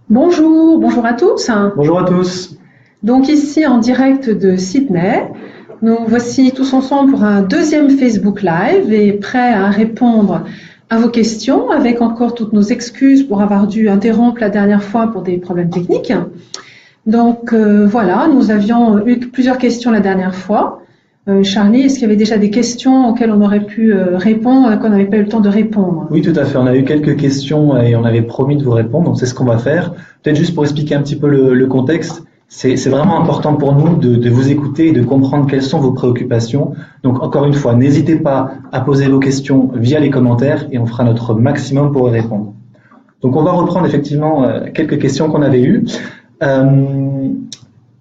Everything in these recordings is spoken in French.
Bonjour à tous. Bonjour à tous. Donc ici en direct de Sydney, nous voici tous ensemble pour un deuxième Facebook Live et prêts à répondre à vos questions avec encore toutes nos excuses pour avoir dû interrompre la dernière fois pour des problèmes techniques. Donc voilà, nous avions eu plusieurs questions la dernière fois. Charlie, est-ce qu'il y avait déjà des questions auxquelles on aurait pu répondre, qu'on n'avait pas eu le temps de répondre? Oui, tout à fait. On a eu quelques questions et on avait promis de vous répondre, donc c'est ce qu'on va faire. Peut-être juste pour expliquer un petit peu le contexte, c'est vraiment important pour nous de vous écouter et de comprendre quelles sont vos préoccupations. Donc encore une fois, n'hésitez pas à poser vos questions via les commentaires et on fera notre maximum pour y répondre. Donc on va reprendre effectivement quelques questions qu'on avait eues.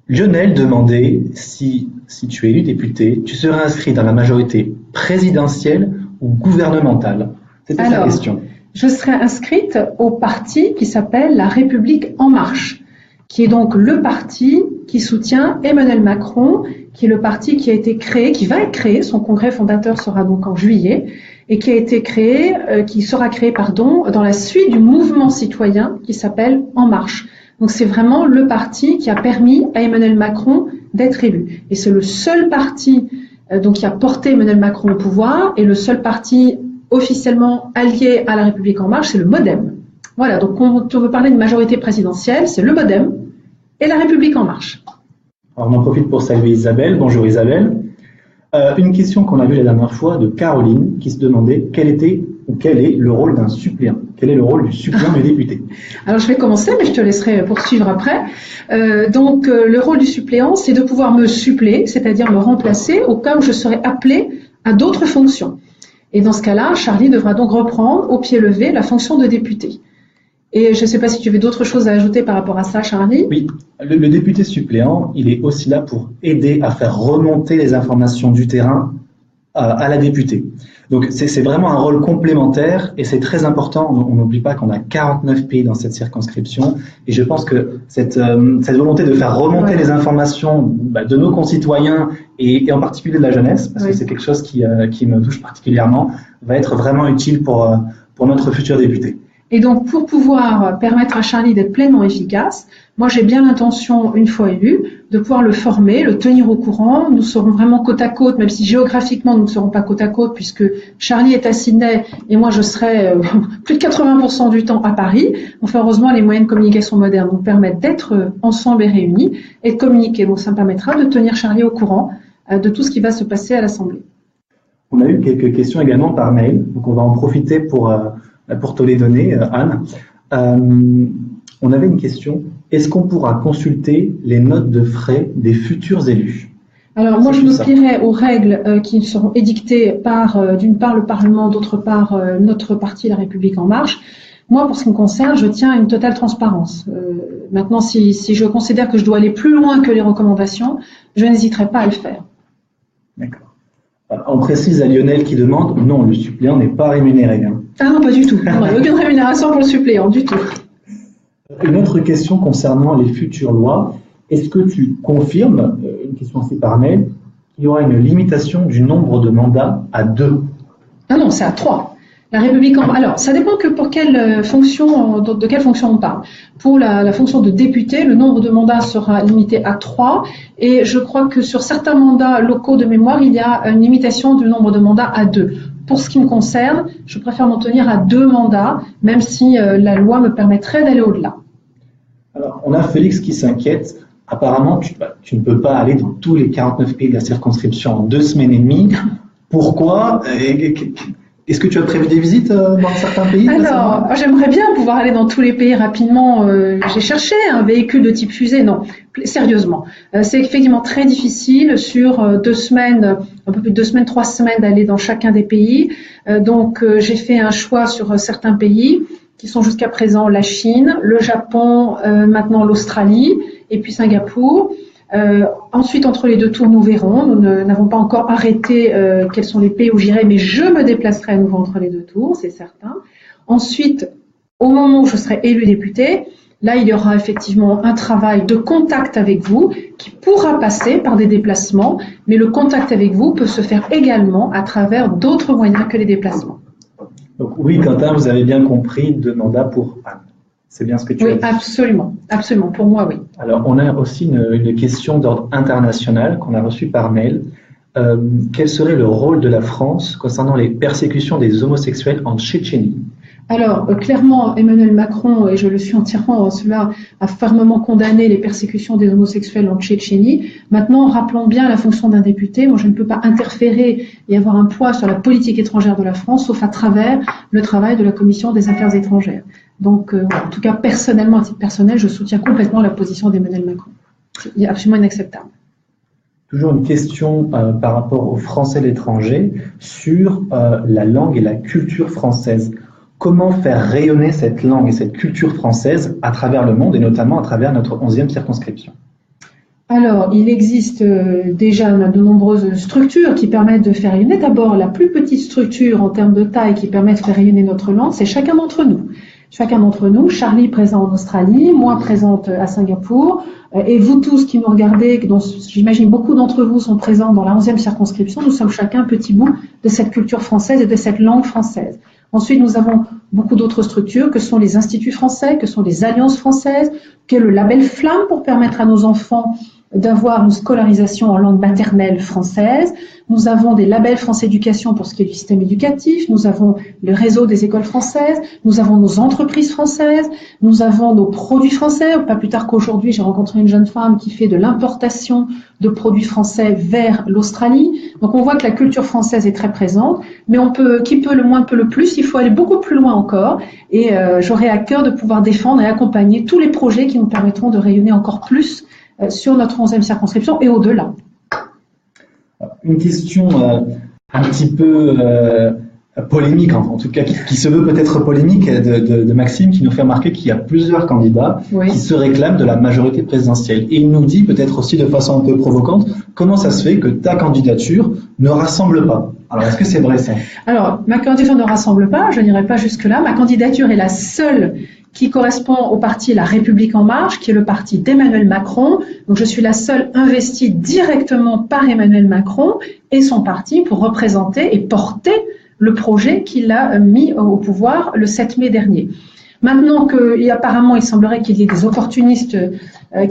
Lionel demandait si tu es élu député, tu serais inscrit dans la majorité présidentielle ou gouvernementale? C'était sa question. Je serais inscrite au parti qui s'appelle La République En Marche, qui est donc le parti qui soutient Emmanuel Macron, qui est le parti qui a été créé, qui va être créé, son congrès fondateur sera donc en juillet, et qui a été créé, qui sera créé, dans la suite du mouvement citoyen qui s'appelle En Marche. Donc c'est vraiment le parti qui a permis à Emmanuel Macron d'être élu. Et c'est le seul parti qui a porté Emmanuel Macron au pouvoir et le seul parti officiellement allié à la République En Marche, c'est le MoDem. Voilà, donc quand on veut parler de majorité présidentielle, c'est le MoDem et la République En Marche. Alors on en profite pour saluer Isabelle. Bonjour Isabelle. Une question qu'on a vue la dernière fois de Caroline qui se demandait quel est le rôle d'un suppléant. Quel est le rôle du suppléant du député? Alors je vais commencer, mais je te laisserai poursuivre après. Le rôle du suppléant, c'est de pouvoir me suppléer, c'est-à-dire me remplacer au cas où je serai appelé à d'autres fonctions. Et dans ce cas-là, Charlie devra donc reprendre au pied levé la fonction de député. Et je ne sais pas si tu avais d'autres choses à ajouter par rapport à ça, Charlie. Oui, le député suppléant, il est aussi là pour aider à faire remonter les informations du terrain à la députée. Donc c'est vraiment un rôle complémentaire et c'est très important. On n'oublie pas qu'on a 49 pays dans cette circonscription et je pense que cette volonté de faire remonter les informations de nos concitoyens et en particulier de la jeunesse, parce que c'est quelque chose qui me touche particulièrement, va être vraiment utile pour notre futur député. Et donc, pour pouvoir permettre à Charlie d'être pleinement efficace, moi j'ai bien l'intention, une fois élu, de pouvoir le former, le tenir au courant. Nous serons vraiment côte à côte, même si géographiquement nous ne serons pas côte à côte, puisque Charlie est à Sydney et moi je serai plus de 80% du temps à Paris. Enfin, heureusement, les moyens de communication modernes nous permettent d'être ensemble et réunis et de communiquer. Donc ça me permettra de tenir Charlie au courant de tout ce qui va se passer à l'Assemblée. On a eu quelques questions également par mail, donc on va en profiter pour te les donner, Anne. On avait une question. Est-ce qu'on pourra consulter les notes de frais des futurs élus? Alors moi, je me plierai aux règles qui seront édictées par, d'une part, le Parlement, d'autre part, notre parti, La République En Marche. Moi, pour ce qui me concerne, je tiens à une totale transparence. Maintenant, si je considère que je dois aller plus loin que les recommandations, je n'hésiterai pas à le faire. D'accord. On précise à Lionel qui demande, non, le suppléant n'est pas rémunéré. Hein. Ah non, pas du tout. Il n'y a aucune rémunération pour le suppléant, du tout. Une autre question concernant les futures lois. Est-ce que tu confirmes, une question aussi par mail, qu'il y aura une limitation du nombre de mandats à 2? Ah non, c'est à 3. La République Alors, ça dépend que pour quelle fonction, de quelle fonction on parle. Pour la fonction de député, le nombre de mandats sera limité à 3. Et je crois que sur certains mandats locaux de mémoire, il y a une limitation du nombre de mandats à 2. Pour ce qui me concerne, je préfère m'en tenir à 2 mandats, même si la loi me permettrait d'aller au-delà. Alors, on a Félix qui s'inquiète. Apparemment, tu ne peux pas aller dans tous les 49 pays de la circonscription en 2 semaines et demie. Pourquoi? Est-ce que tu as prévu des visites dans certains pays? Alors, j'aimerais bien pouvoir aller dans tous les pays rapidement. J'ai cherché un véhicule de type fusée. Non, sérieusement. C'est effectivement très difficile sur 2 semaines, un peu plus de 2 semaines, 3 semaines d'aller dans chacun des pays. Donc, j'ai fait un choix sur certains pays qui sont jusqu'à présent la Chine, le Japon, maintenant l'Australie et puis Singapour. Ensuite, entre les 2 tours, nous verrons. Nous n'avons pas encore arrêté quels sont les pays où j'irai, mais je me déplacerai à nouveau entre les 2 tours, c'est certain. Ensuite, au moment où je serai élu député, là, il y aura effectivement un travail de contact avec vous qui pourra passer par des déplacements, mais le contact avec vous peut se faire également à travers d'autres moyens que les déplacements. Donc oui, Quentin, vous avez bien compris, 2 mandats pour Anne. C'est bien ce que tu as dit. Oui, absolument, absolument. Pour moi, oui. Alors, on a aussi une question d'ordre international qu'on a reçue par mail. Quel serait le rôle de la France concernant les persécutions des homosexuels en Tchétchénie? Alors, clairement, Emmanuel Macron, et je le suis entièrement, cela a fermement condamné les persécutions des homosexuels en Tchétchénie. Maintenant, rappelons bien la fonction d'un député. Moi, je ne peux pas interférer et avoir un poids sur la politique étrangère de la France, sauf à travers le travail de la Commission des Affaires étrangères. Donc, en tout cas, personnellement, à titre personnel, je soutiens complètement la position d'Emmanuel Macron. C'est absolument inacceptable. Toujours une question par rapport aux Français de l'étranger sur la langue et la culture française. Comment faire rayonner cette langue et cette culture française à travers le monde et notamment à travers notre 11e circonscription? Alors, il existe déjà de nombreuses structures qui permettent de faire rayonner. D'abord, la plus petite structure en termes de taille qui permet de faire rayonner notre langue, c'est chacun d'entre nous. Chacun d'entre nous, Charlie présent en Australie, moi présente à Singapour, et vous tous qui nous regardez, dont j'imagine beaucoup d'entre vous sont présents dans la 11e circonscription, nous sommes chacun un petit bout de cette culture française et de cette langue française. Ensuite, nous avons beaucoup d'autres structures que sont les instituts français, que sont les alliances françaises, que le label Flamme pour permettre à nos enfants d'avoir une scolarisation en langue maternelle française. Nous avons des labels France Éducation pour ce qui est du système éducatif. Nous avons le réseau des écoles françaises. Nous avons nos entreprises françaises. Nous avons nos produits français. Pas plus tard qu'aujourd'hui, j'ai rencontré une jeune femme qui fait de l'importation de produits français vers l'Australie. Donc, on voit que la culture française est très présente. Mais on peut, qui peut le moins peut le plus. Il faut aller beaucoup plus loin encore. Et j'aurai à cœur de pouvoir défendre et accompagner tous les projets qui nous permettront de rayonner encore plus sur notre 11e circonscription et au-delà. Une question un petit peu polémique, en tout cas qui se veut peut-être polémique, de Maxime, qui nous fait remarquer qu'il y a plusieurs candidats qui se réclament de la majorité présidentielle. Et il nous dit, peut-être aussi de façon un peu provocante, comment ça se fait que ta candidature ne rassemble pas? Alors, est-ce que c'est vrai ça? Alors, ma candidature ne rassemble pas, je n'irai pas jusque-là. Ma candidature est la seule qui correspond au parti La République En Marche, qui est le parti d'Emmanuel Macron. Donc, je suis la seule investie directement par Emmanuel Macron et son parti pour représenter et porter le projet qu'il a mis au pouvoir le 7 mai dernier. Maintenant qu'apparemment, il semblerait qu'il y ait des opportunistes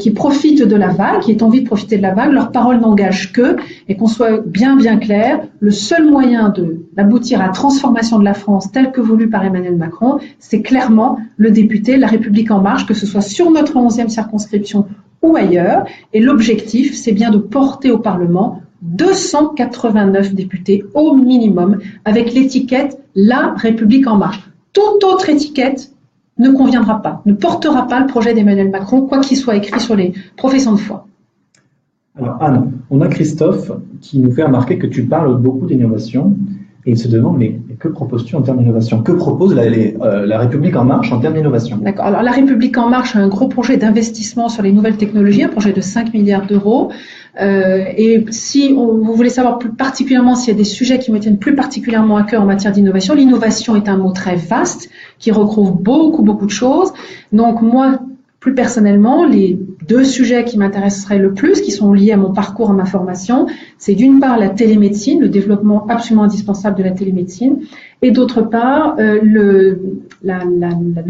qui profitent de la vague, qui aient envie de profiter de la vague, leur parole n'engage qu'eux, et qu'on soit bien clair, le seul moyen d'aboutir à la transformation de la France telle que voulue par Emmanuel Macron, c'est clairement le député La République En Marche, que ce soit sur notre 11e circonscription ou ailleurs, et l'objectif, c'est bien de porter au Parlement 289 députés au minimum, avec l'étiquette La République En Marche. Toute autre étiquette ne conviendra pas, ne portera pas le projet d'Emmanuel Macron, quoi qu'il soit écrit sur les professions de foi. Alors Anne, on a Christophe qui nous fait remarquer que tu parles beaucoup d'innovation et il se demande, mais que proposes-tu en termes d'innovation? Que propose la République En Marche en termes d'innovation? D'accord. Alors la République En Marche a un gros projet d'investissement sur les nouvelles technologies, un projet de 5 milliards d'euros. Et si vous voulez savoir plus particulièrement s'il y a des sujets qui me tiennent plus particulièrement à cœur en matière d'innovation, l'innovation est un mot très vaste qui recouvre beaucoup de choses. Donc moi, plus personnellement, les deux sujets qui m'intéresseraient le plus, qui sont liés à mon parcours, à ma formation, c'est d'une part la télémédecine, le développement absolument indispensable de la télémédecine, et d'autre part le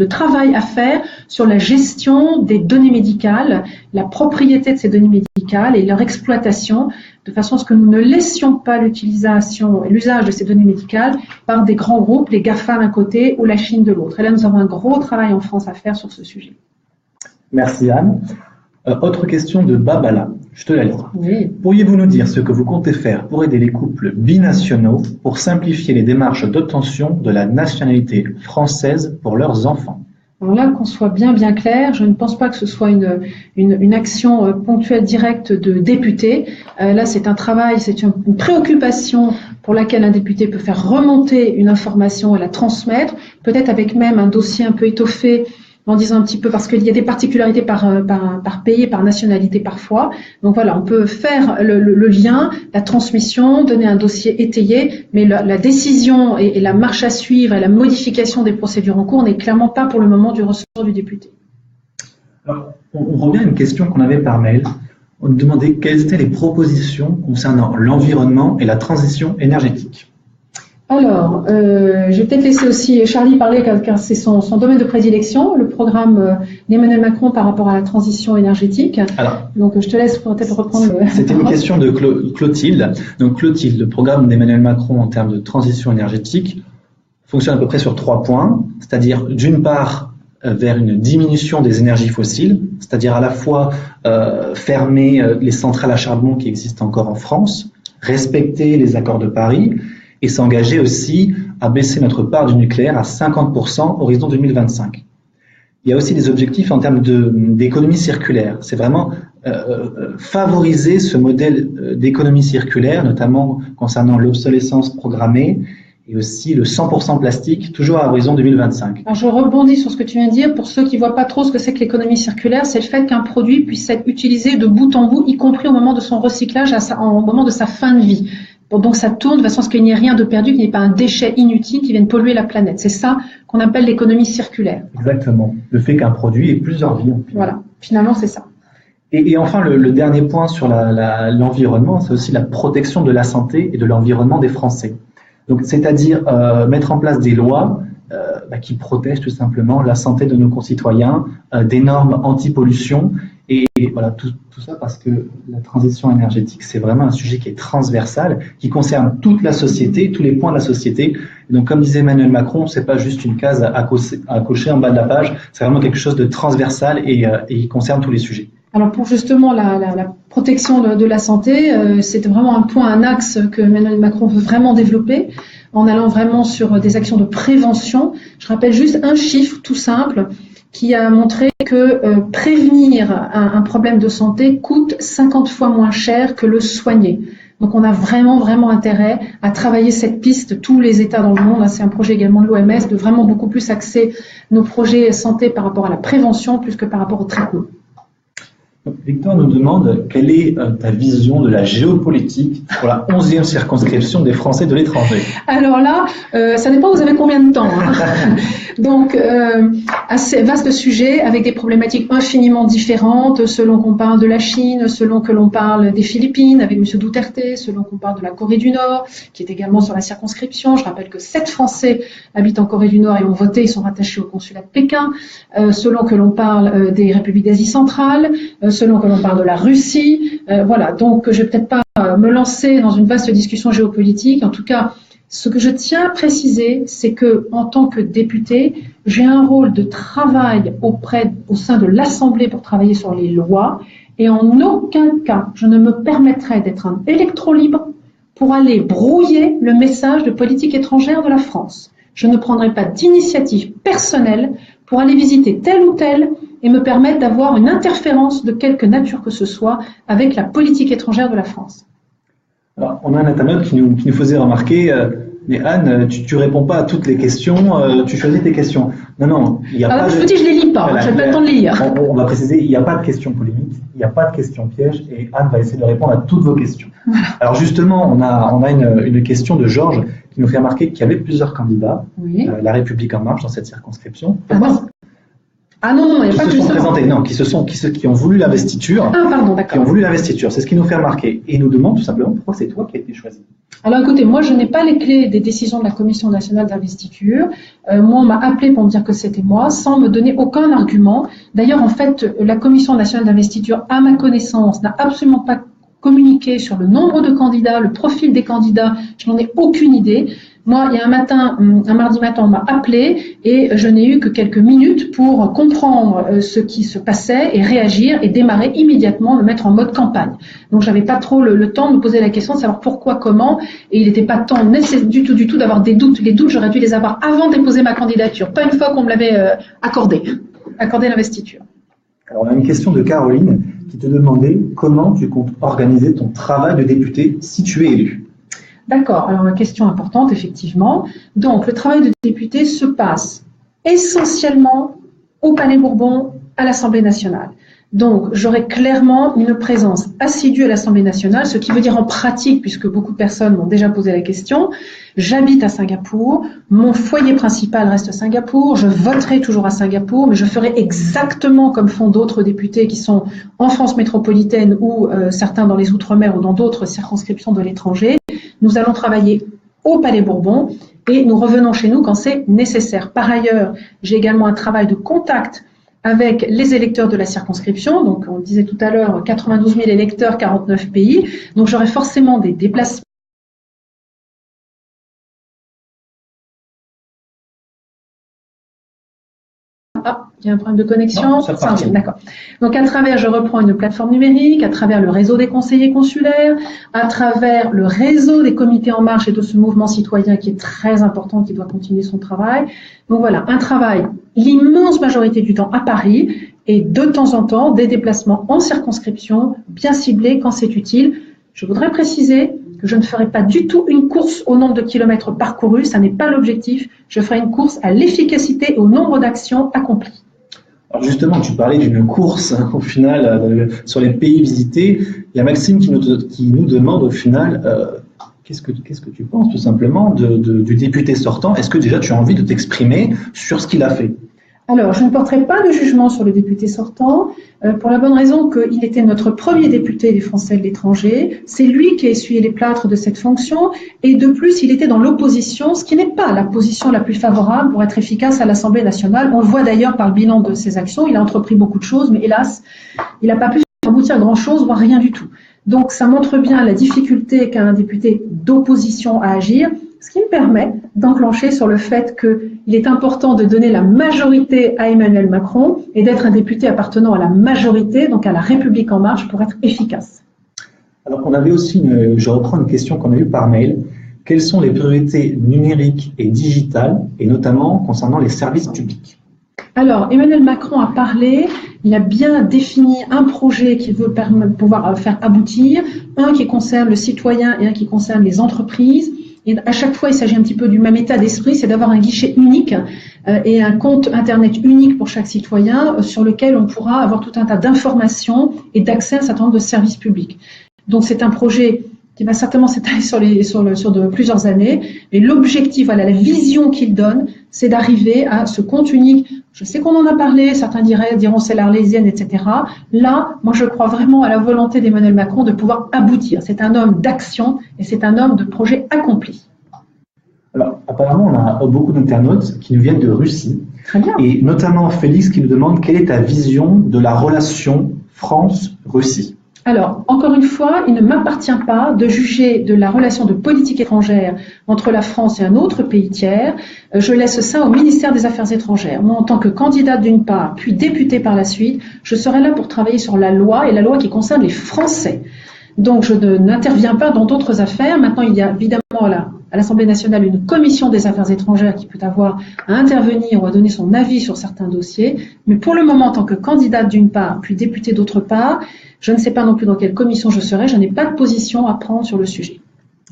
travail à faire sur la gestion des données médicales, la propriété de ces données médicales et leur exploitation, de façon à ce que nous ne laissions pas l'utilisation et l'usage de ces données médicales par des grands groupes, les GAFA d'un côté ou la Chine de l'autre. Et là, nous avons un gros travail en France à faire sur ce sujet. Merci Anne. Autre question de Babala, je te la lis. Oui. Pourriez-vous nous dire ce que vous comptez faire pour aider les couples binationaux pour simplifier les démarches d'obtention de la nationalité française pour leurs enfants? Alors là, qu'on soit bien clair, je ne pense pas que ce soit une action ponctuelle directe de député. Là, c'est un travail, c'est une préoccupation pour laquelle un député peut faire remonter une information et la transmettre, peut-être avec même un dossier un peu étoffé, en disant un petit peu, parce qu'il y a des particularités par pays, par nationalité parfois. Donc voilà, on peut faire le lien, la transmission, donner un dossier étayé, mais la décision et la marche à suivre et la modification des procédures en cours n'est clairement pas pour le moment du ressort du député. Alors, on revient à une question qu'on avait par mail. On nous demandait quelles étaient les propositions concernant l'environnement et la transition énergétique. Alors, je vais peut-être laisser aussi Charlie parler car c'est son domaine de prédilection, le programme d'Emmanuel Macron par rapport à la transition énergétique. Alors, donc, je te laisse peut-être reprendre. C'était une question de Clotilde. Donc, Clotilde, le programme d'Emmanuel Macron en termes de transition énergétique fonctionne à peu près sur 3 points, c'est-à-dire d'une part vers une diminution des énergies fossiles, c'est-à-dire à la fois fermer les centrales à charbon qui existent encore en France, respecter les accords de Paris et s'engager aussi à baisser notre part du nucléaire à 50% horizon 2025. Il y a aussi des objectifs en termes d'économie circulaire. C'est vraiment favoriser ce modèle d'économie circulaire, notamment concernant l'obsolescence programmée et aussi le 100% plastique, toujours à horizon 2025. Alors je rebondis sur ce que tu viens de dire. Pour ceux qui ne voient pas trop ce que c'est que l'économie circulaire, c'est le fait qu'un produit puisse être utilisé de bout en bout, y compris au moment de son recyclage, au moment de sa fin de vie. Bon, donc ça tourne de façon à ce qu'il n'y ait rien de perdu, qu'il n'y ait pas un déchet inutile qui vienne polluer la planète. C'est ça qu'on appelle l'économie circulaire. Exactement. Le fait qu'un produit ait plusieurs vies. Voilà, finalement c'est ça. Et enfin, le dernier point sur l'environnement, c'est aussi la protection de la santé et de l'environnement des Français. Donc, c'est-à-dire mettre en place des lois qui protègent tout simplement la santé de nos concitoyens, des normes anti-pollution et voilà tout ça parce que la transition énergétique, c'est vraiment un sujet qui est transversal, qui concerne toute la société, tous les points de la société. Et donc, comme disait Emmanuel Macron, c'est pas juste une case à cocher en bas de la page, c'est vraiment quelque chose de transversal et qui concerne tous les sujets. Alors pour justement la protection de la santé, c'est vraiment un point, un axe que Emmanuel Macron veut vraiment développer en allant vraiment sur des actions de prévention. Je rappelle juste un chiffre tout simple qui a montré que prévenir un problème de santé coûte 50 fois moins cher que le soigner. Donc on a vraiment intérêt à travailler cette piste, tous les États dans le monde. C'est un projet également de l'OMS de vraiment beaucoup plus axer nos projets santé par rapport à la prévention plus que par rapport au traitement. Victor nous demande quelle est ta vision de la géopolitique pour la 11e circonscription des Français de l'étranger. Alors là, ça dépend, vous avez combien de temps. Donc, assez vaste sujet avec des problématiques infiniment différentes selon qu'on parle de la Chine, selon que l'on parle des Philippines avec M. Duterte, selon qu'on parle de la Corée du Nord, qui est également sur la circonscription. Je rappelle que 7 Français habitent en Corée du Nord et ont voté, ils sont rattachés au consulat de Pékin. Selon que l'on parle des républiques d'Asie centrale, selon que l'on parle de la Russie. Voilà, donc je ne vais peut-être pas me lancer dans une vaste discussion géopolitique. En tout cas, ce que je tiens à préciser, c'est que en tant que député, j'ai un rôle de travail au sein de l'Assemblée pour travailler sur les lois et en aucun cas, je ne me permettrai d'être un électron libre pour aller brouiller le message de politique étrangère de la France. Je ne prendrai pas d'initiative personnelle pour aller visiter tel ou tel et me permettre d'avoir une interférence de quelque nature que ce soit avec la politique étrangère de la France. Alors, on a un internaute qui nous faisait remarquer, mais Anne, tu réponds pas à toutes les questions, tu choisis tes questions. Non, il n'y a pas je vous dis, je les lis pas, voilà, j'ai pas le temps de les lire. On va préciser, il n'y a pas de questions polémiques, il n'y a pas de questions pièges, et Anne va essayer de répondre à toutes vos questions. Voilà. Alors justement, on a une question de Georges qui nous fait remarquer qu'il y avait plusieurs candidats, oui. La République en marche dans cette circonscription. Ah non, il n'y a pas qui se sont présentés, non, qui ont voulu l'investiture. Ah pardon, d'accord. Qui ont voulu l'investiture, c'est ce qui nous fait remarquer. Et il nous demande tout simplement pourquoi c'est toi qui as été choisi. Alors écoutez, moi je n'ai pas les clés des décisions de la Commission nationale d'investiture. Moi on m'a appelé pour me dire que c'était moi, sans me donner aucun argument. D'ailleurs en fait, la Commission nationale d'investiture, à ma connaissance, n'a absolument pas communiqué sur le nombre de candidats, le profil des candidats. Je n'en ai aucune idée. Moi, il y a un mardi matin, on m'a appelé et je n'ai eu que quelques minutes pour comprendre ce qui se passait et réagir et démarrer immédiatement, me mettre en mode campagne. Donc, j'avais pas trop le temps de me poser la question de savoir pourquoi, comment, et il n'était pas temps du tout d'avoir des doutes. Les doutes, j'aurais dû les avoir avant de déposer ma candidature, pas une fois qu'on me l'avait accordé l'investiture. Alors, on a une question de Caroline qui te demandait comment tu comptes organiser ton travail de député si tu es élu. D'accord, alors une question importante, effectivement. Donc, le travail de député se passe essentiellement au Palais Bourbon, à l'Assemblée nationale. Donc, j'aurai clairement une présence assidue à l'Assemblée nationale, ce qui veut dire en pratique, puisque beaucoup de personnes m'ont déjà posé la question, j'habite à Singapour, mon foyer principal reste à Singapour, je voterai toujours à Singapour, mais je ferai exactement comme font d'autres députés qui sont en France métropolitaine ou certains dans les Outre-mer ou dans d'autres circonscriptions de l'étranger. Nous allons travailler au Palais Bourbon et nous revenons chez nous quand c'est nécessaire. Par ailleurs, j'ai également un travail de contact avec les électeurs de la circonscription. Donc, on disait tout à l'heure 92 000 électeurs, 49 pays. Donc, j'aurai forcément des déplacements. Ah, il y a un problème de connexion. Non, ça revient. D'accord. Donc, je reprends une plateforme numérique, à travers le réseau des conseillers consulaires, à travers le réseau des comités en marche et de ce mouvement citoyen qui est très important, qui doit continuer son travail. Donc voilà, un travail, l'immense majorité du temps à Paris et de temps en temps des déplacements en circonscription, bien ciblés quand c'est utile. Je voudrais préciser que je ne ferai pas du tout une course au nombre de kilomètres parcourus, ça n'est pas l'objectif. Je ferai une course à l'efficacité et au nombre d'actions accomplies. Alors justement, tu parlais d'une course au final sur les pays visités. Il y a Maxime qui nous demande au final qu'est-ce que tu penses tout simplement du député sortant. Est-ce que déjà tu as envie de t'exprimer sur ce qu'il a fait? Alors, je ne porterai pas de jugement sur le député sortant, pour la bonne raison qu'il était notre premier député des Français de l'étranger. C'est lui qui a essuyé les plâtres de cette fonction, et de plus, il était dans l'opposition, ce qui n'est pas la position la plus favorable pour être efficace à l'Assemblée nationale. On le voit d'ailleurs par le bilan de ses actions. Il a entrepris beaucoup de choses, mais hélas, il n'a pas pu aboutir à grand-chose, voire rien du tout. Donc, ça montre bien la difficulté qu'a un député d'opposition à agir, ce qui me permet d'enclencher sur le fait qu'il est important de donner la majorité à Emmanuel Macron et d'être un député appartenant à la majorité, donc à la République en marche, pour être efficace. Alors on avait aussi, je reprends une question qu'on a eue par mail. Quelles sont les priorités numériques et digitales, et notamment concernant les services publics? Alors, Emmanuel Macron a parlé, il a bien défini un projet qu'il veut pouvoir faire aboutir, un qui concerne le citoyen et un qui concerne les entreprises. Et à chaque fois, il s'agit un petit peu du même état d'esprit, c'est d'avoir un guichet unique et un compte Internet unique pour chaque citoyen sur lequel on pourra avoir tout un tas d'informations et d'accès à un certain nombre de services publics. Donc, c'est un projet qui va certainement s'étaler sur plusieurs années. Et l'objectif, voilà, la vision qu'il donne, c'est d'arriver à ce compte unique. Je sais qu'on en a parlé, certains diront c'est l'Arlésienne, etc. Là, moi, je crois vraiment à la volonté d'Emmanuel Macron de pouvoir aboutir. C'est un homme d'action et c'est un homme de projet accompli. Alors, apparemment, on a beaucoup d'internautes qui nous viennent de Russie. Très bien. Et notamment Félix qui nous demande quelle est ta vision de la relation France-Russie? Alors, encore une fois, il ne m'appartient pas de juger de la relation de politique étrangère entre la France et un autre pays tiers. Je laisse ça au ministère des Affaires étrangères. Moi, en tant que candidate d'une part, puis députée par la suite, je serai là pour travailler sur la loi et la loi qui concerne les Français. Donc, je n'interviens pas dans d'autres affaires. Maintenant, il y a évidemment à l'Assemblée nationale une commission des affaires étrangères qui peut avoir à intervenir ou à donner son avis sur certains dossiers. Mais pour le moment, en tant que candidate d'une part, puis députée d'autre part, je ne sais pas non plus dans quelle commission je serai. Je n'ai pas de position à prendre sur le sujet.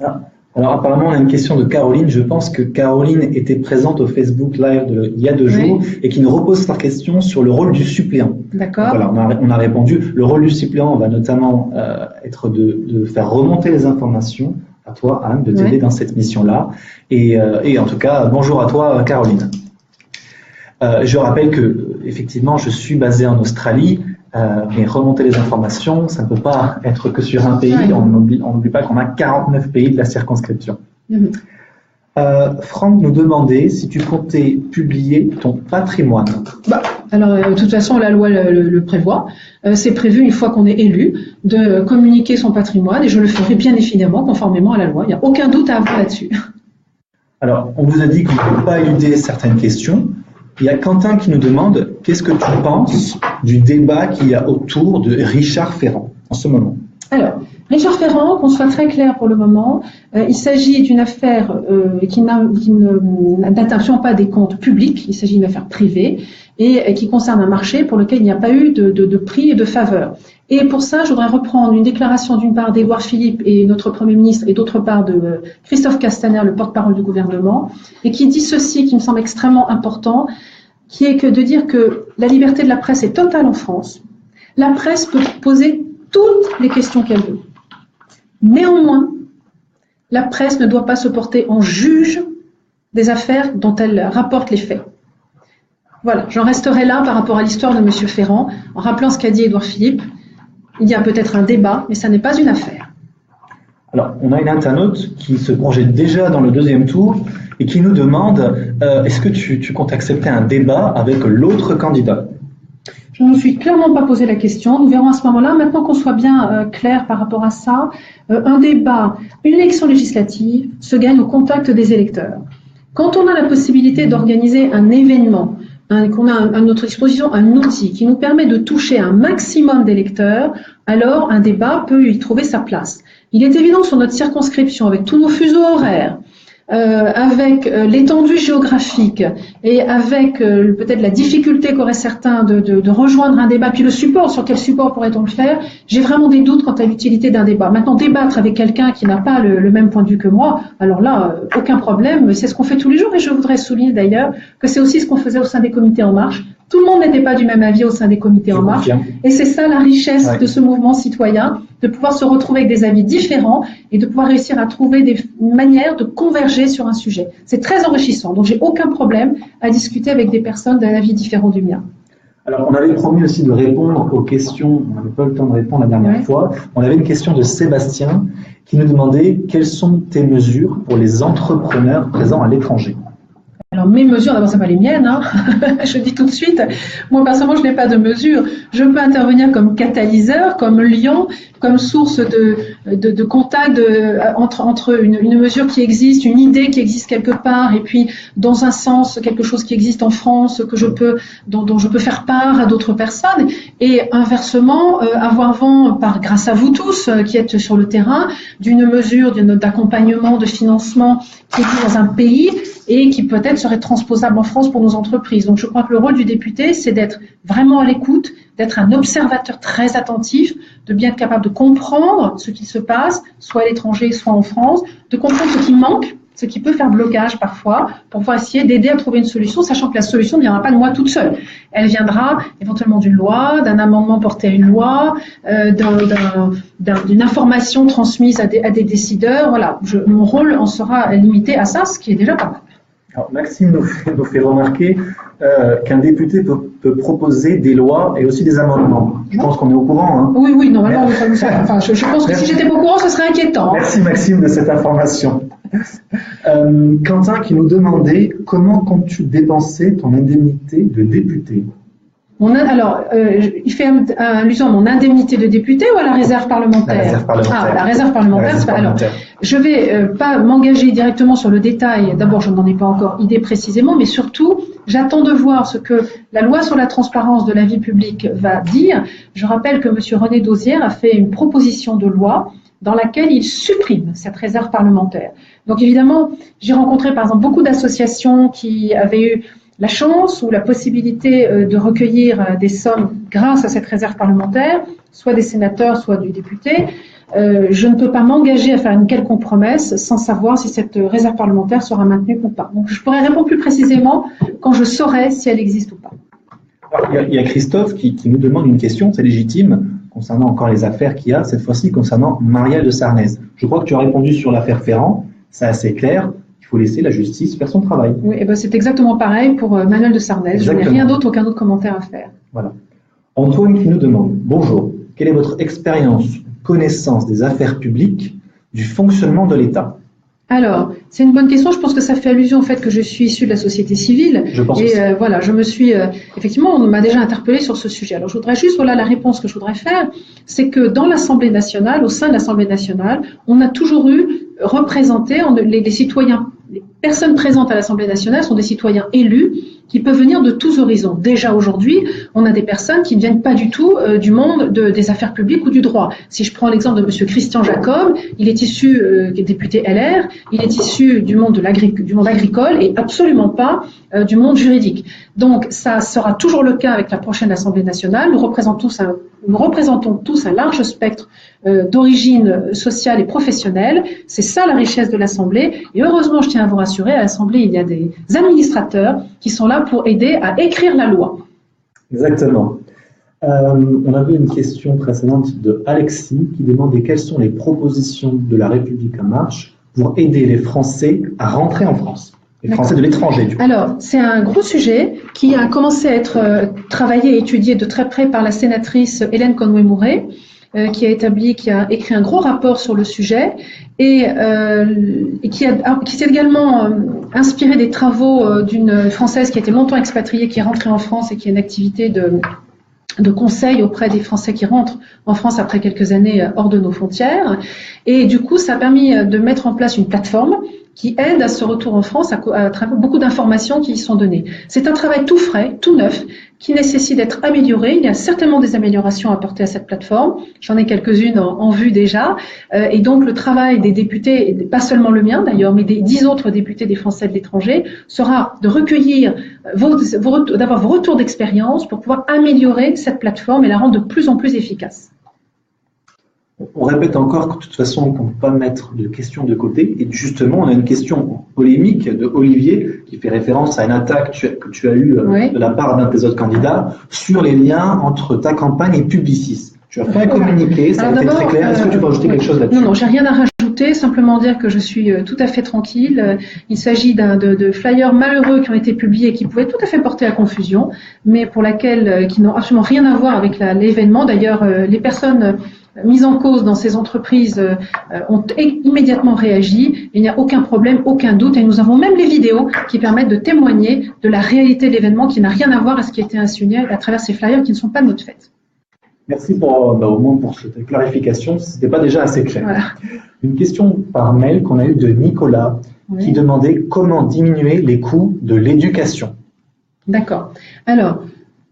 Ah. Alors apparemment, on a une question de Caroline. Je pense que Caroline était présente au Facebook Live il y a 2 jours et qui nous repose sa question sur le rôle du suppléant. D'accord. Voilà, on a répondu. Le rôle du suppléant va notamment être de faire remonter les informations à toi, Anne, de t'aider dans cette mission-là. Et en tout cas, bonjour à toi, Caroline. Je rappelle que effectivement, je suis basé en Australie. Mais remonter les informations, ça ne peut pas être que sur un pays. On n'oublie pas qu'on a 49 pays de la circonscription. Franck nous demandait si tu comptais publier ton patrimoine. Alors, de toute façon, la loi le prévoit. C'est prévu, une fois qu'on est élu, de communiquer son patrimoine et je le ferai bien évidemment conformément à la loi. Il n'y a aucun doute à avoir là-dessus. Alors, on vous a dit qu'on ne peut pas éluder certaines questions. Il y a Quentin qui nous demande qu'est-ce que tu penses du débat qu'il y a autour de Richard Ferrand en ce moment? Alors, Richard Ferrand, qu'on soit très clair pour le moment, il s'agit d'une affaire qui n'atteint pas des comptes publics, il s'agit d'une affaire privée et qui concerne un marché pour lequel il n'y a pas eu de prix et de faveur. Et pour ça, je voudrais reprendre une déclaration d'une part d'Édouard Philippe et notre Premier ministre et d'autre part de Christophe Castaner, le porte-parole du gouvernement, et qui dit ceci qui me semble extrêmement important, qui est que de dire que la liberté de la presse est totale en France. La presse peut poser toutes les questions qu'elle veut. Néanmoins, la presse ne doit pas se porter en juge des affaires dont elle rapporte les faits. Voilà, j'en resterai là par rapport à l'histoire de M. Ferrand, en rappelant ce qu'a dit Édouard Philippe. Il y a peut-être un débat, mais ça n'est pas une affaire. Alors, on a une internaute qui se projette déjà dans le deuxième tour et qui nous demande est-ce que tu comptes accepter un débat avec l'autre candidat? Je ne me suis clairement pas posé la question. Nous verrons à ce moment-là. Maintenant qu'on soit bien clair par rapport à ça, un débat, une élection législative se gagne au contact des électeurs. Quand on a la possibilité d'organiser un événement, qu'on a à notre disposition un outil qui nous permet de toucher un maximum d'électeurs, alors un débat peut y trouver sa place. Il est évident que sur notre circonscription, avec tous nos fuseaux horaires, avec l'étendue géographique et avec peut-être la difficulté qu'auraient certains de rejoindre un débat, puis le support, sur quel support pourrait-on le faire, j'ai vraiment des doutes quant à l'utilité d'un débat. Maintenant, débattre avec quelqu'un qui n'a pas le même point de vue que moi, alors là, aucun problème, c'est ce qu'on fait tous les jours, et je voudrais souligner d'ailleurs que c'est aussi ce qu'on faisait au sein des comités En Marche. Tout le monde n'était pas du même avis au sein des comités En Marche, et c'est ça la richesse de ce mouvement citoyen, de pouvoir se retrouver avec des avis différents et de pouvoir réussir à trouver des manières de converger sur un sujet. C'est très enrichissant, donc j'ai aucun problème à discuter avec des personnes d'un avis différent du mien. Alors, on avait promis aussi de répondre aux questions, on n'avait pas eu le temps de répondre la dernière fois. On avait une question de Sébastien qui nous demandait quelles sont tes mesures pour les entrepreneurs présents à l'étranger? Alors, mes mesures, d'abord, ce n'est pas les miennes, hein. Je dis tout de suite, moi, personnellement, je n'ai pas de mesures. Je peux intervenir comme catalyseur, comme lion, comme source de contact entre une mesure qui existe, une idée qui existe quelque part, et puis, dans un sens, quelque chose qui existe en France, dont je peux faire part à d'autres personnes, et inversement, avoir vent, grâce à vous tous, qui êtes sur le terrain, d'une mesure d'accompagnement, de financement qui est dans un pays, et qui peut-être serait transposable en France pour nos entreprises. Donc je crois que le rôle du député, c'est d'être vraiment à l'écoute, d'être un observateur très attentif, de bien être capable de comprendre ce qui se passe, soit à l'étranger, soit en France, de comprendre ce qui manque, ce qui peut faire blocage parfois, pour pouvoir essayer d'aider à trouver une solution, sachant que la solution ne viendra pas de moi toute seule. Elle viendra éventuellement d'une loi, d'un amendement porté à une loi, d'une information transmise à des décideurs. Voilà, mon rôle en sera limité à ça, ce qui est déjà pas mal. Alors, Maxime nous fait remarquer qu'un député peut proposer des lois et aussi des amendements. Je pense qu'on est au courant. Hein. Oui, normalement, enfin, je pense que si j'étais pas au courant, ce serait inquiétant. Merci Maxime de cette information. Quentin qui nous demandait comment comptes-tu dépenser ton indemnité de député? Il fait allusion à mon indemnité de député ou à la réserve parlementaire? La réserve parlementaire. Ah, la réserve parlementaire. Alors, je vais pas m'engager directement sur le détail. D'abord, je n'en ai pas encore idée précisément, mais surtout, j'attends de voir ce que la loi sur la transparence de la vie publique va dire. Je rappelle que M. René Dosière a fait une proposition de loi dans laquelle il supprime cette réserve parlementaire. Donc évidemment, j'ai rencontré par exemple beaucoup d'associations qui avaient eu la chance ou la possibilité de recueillir des sommes grâce à cette réserve parlementaire, soit des sénateurs, soit du député. Je ne peux pas m'engager à faire une quelconque promesse sans savoir si cette réserve parlementaire sera maintenue ou pas. Donc je pourrais répondre plus précisément quand je saurai si elle existe ou pas. Alors, il y a Christophe qui nous demande une question, c'est légitime, concernant encore les affaires qu'il y a, cette fois-ci concernant Marielle de Sarnez. Je crois que tu as répondu sur l'affaire Ferrand, c'est assez clair. Il faut laisser la justice faire son travail. Oui, et ben c'est exactement pareil pour Manuel de Sarnez. Je n'ai rien d'autre, aucun autre commentaire à faire. Voilà. Antoine qui nous demande, bonjour, quelle est votre expérience, connaissance des affaires publiques, du fonctionnement de l'État? Alors, c'est une bonne question. Je pense que ça fait allusion au fait que je suis issue de la société civile. Je pense et voilà, je me suis effectivement, on m'a déjà interpellé sur ce sujet. Alors, je voudrais juste, voilà, la réponse que je voudrais faire, c'est que dans l'Assemblée nationale, au sein de l'Assemblée nationale, on a toujours eu représenté les citoyens. Les personnes présentes à l'Assemblée nationale sont des citoyens élus qui peuvent venir de tous horizons. Déjà aujourd'hui, on a des personnes qui ne viennent pas du tout du monde des affaires publiques ou du droit. Si je prends l'exemple de M. Christian Jacob, il est issu député LR, il est issu du monde agricole et absolument pas du monde juridique. Donc ça sera toujours le cas avec la prochaine Assemblée nationale. Nous représentons tous un large spectre d'origine sociale et professionnelle. C'est ça la richesse de l'Assemblée. Et heureusement, je tiens à vous rassurer, à l'Assemblée, il y a des administrateurs qui sont là pour aider à écrire la loi. Exactement. On avait une question précédente de Alexis qui demandait quelles sont les propositions de la République en marche pour aider les Français à rentrer en France. Les Français de l'étranger, du coup. Alors, c'est un gros sujet qui a commencé à être travaillé et étudié de très près par la sénatrice Hélène Conway-Mouret. qui a écrit un gros rapport sur le sujet et qui s'est également inspiré des travaux d'une Française qui a été longtemps expatriée, qui est rentrée en France et qui a une activité de conseil auprès des Français qui rentrent en France après quelques années hors de nos frontières. Et du coup, ça a permis de mettre en place une plateforme qui aide à ce retour en France à travers beaucoup d'informations qui y sont données. C'est un travail tout frais, tout neuf, qui nécessite d'être amélioré. Il y a certainement des améliorations à apporter à cette plateforme. J'en ai quelques-unes en vue déjà. Et donc, le travail des députés, pas seulement le mien d'ailleurs, mais des 10 autres députés des Français de l'étranger, sera de recueillir d'avoir vos retours d'expérience pour pouvoir améliorer cette plateforme et la rendre de plus en plus efficace. On répète encore que de toute façon, qu'on ne peut pas mettre de questions de côté. Et justement, on a une question polémique de Olivier qui fait référence à une attaque que tu as eue de la part d'un de tes autres candidats sur les liens entre ta campagne et Publicis. Tu as fait un communiqué, ça a été très clair. Est-ce que tu peux ajouter quelque chose là-dessus? Non, j'ai rien à rajouter, simplement dire que je suis tout à fait tranquille. Il s'agit de flyers malheureux qui ont été publiés et qui pouvaient tout à fait porter à confusion, mais pour qui n'ont absolument rien à voir avec l'événement. D'ailleurs, les personnes mises en cause dans ces entreprises ont immédiatement réagi. Il n'y a aucun problème, aucun doute, et nous avons même les vidéos qui permettent de témoigner de la réalité de l'événement qui n'a rien à voir avec ce qui a été insinué à travers ces flyers qui ne sont pas de notre fait. Merci au moins pour cette clarification, ce n'était pas déjà assez clair. Voilà. Une question par mail qu'on a eue de Nicolas qui demandait comment diminuer les coûts de l'éducation. D'accord. Alors,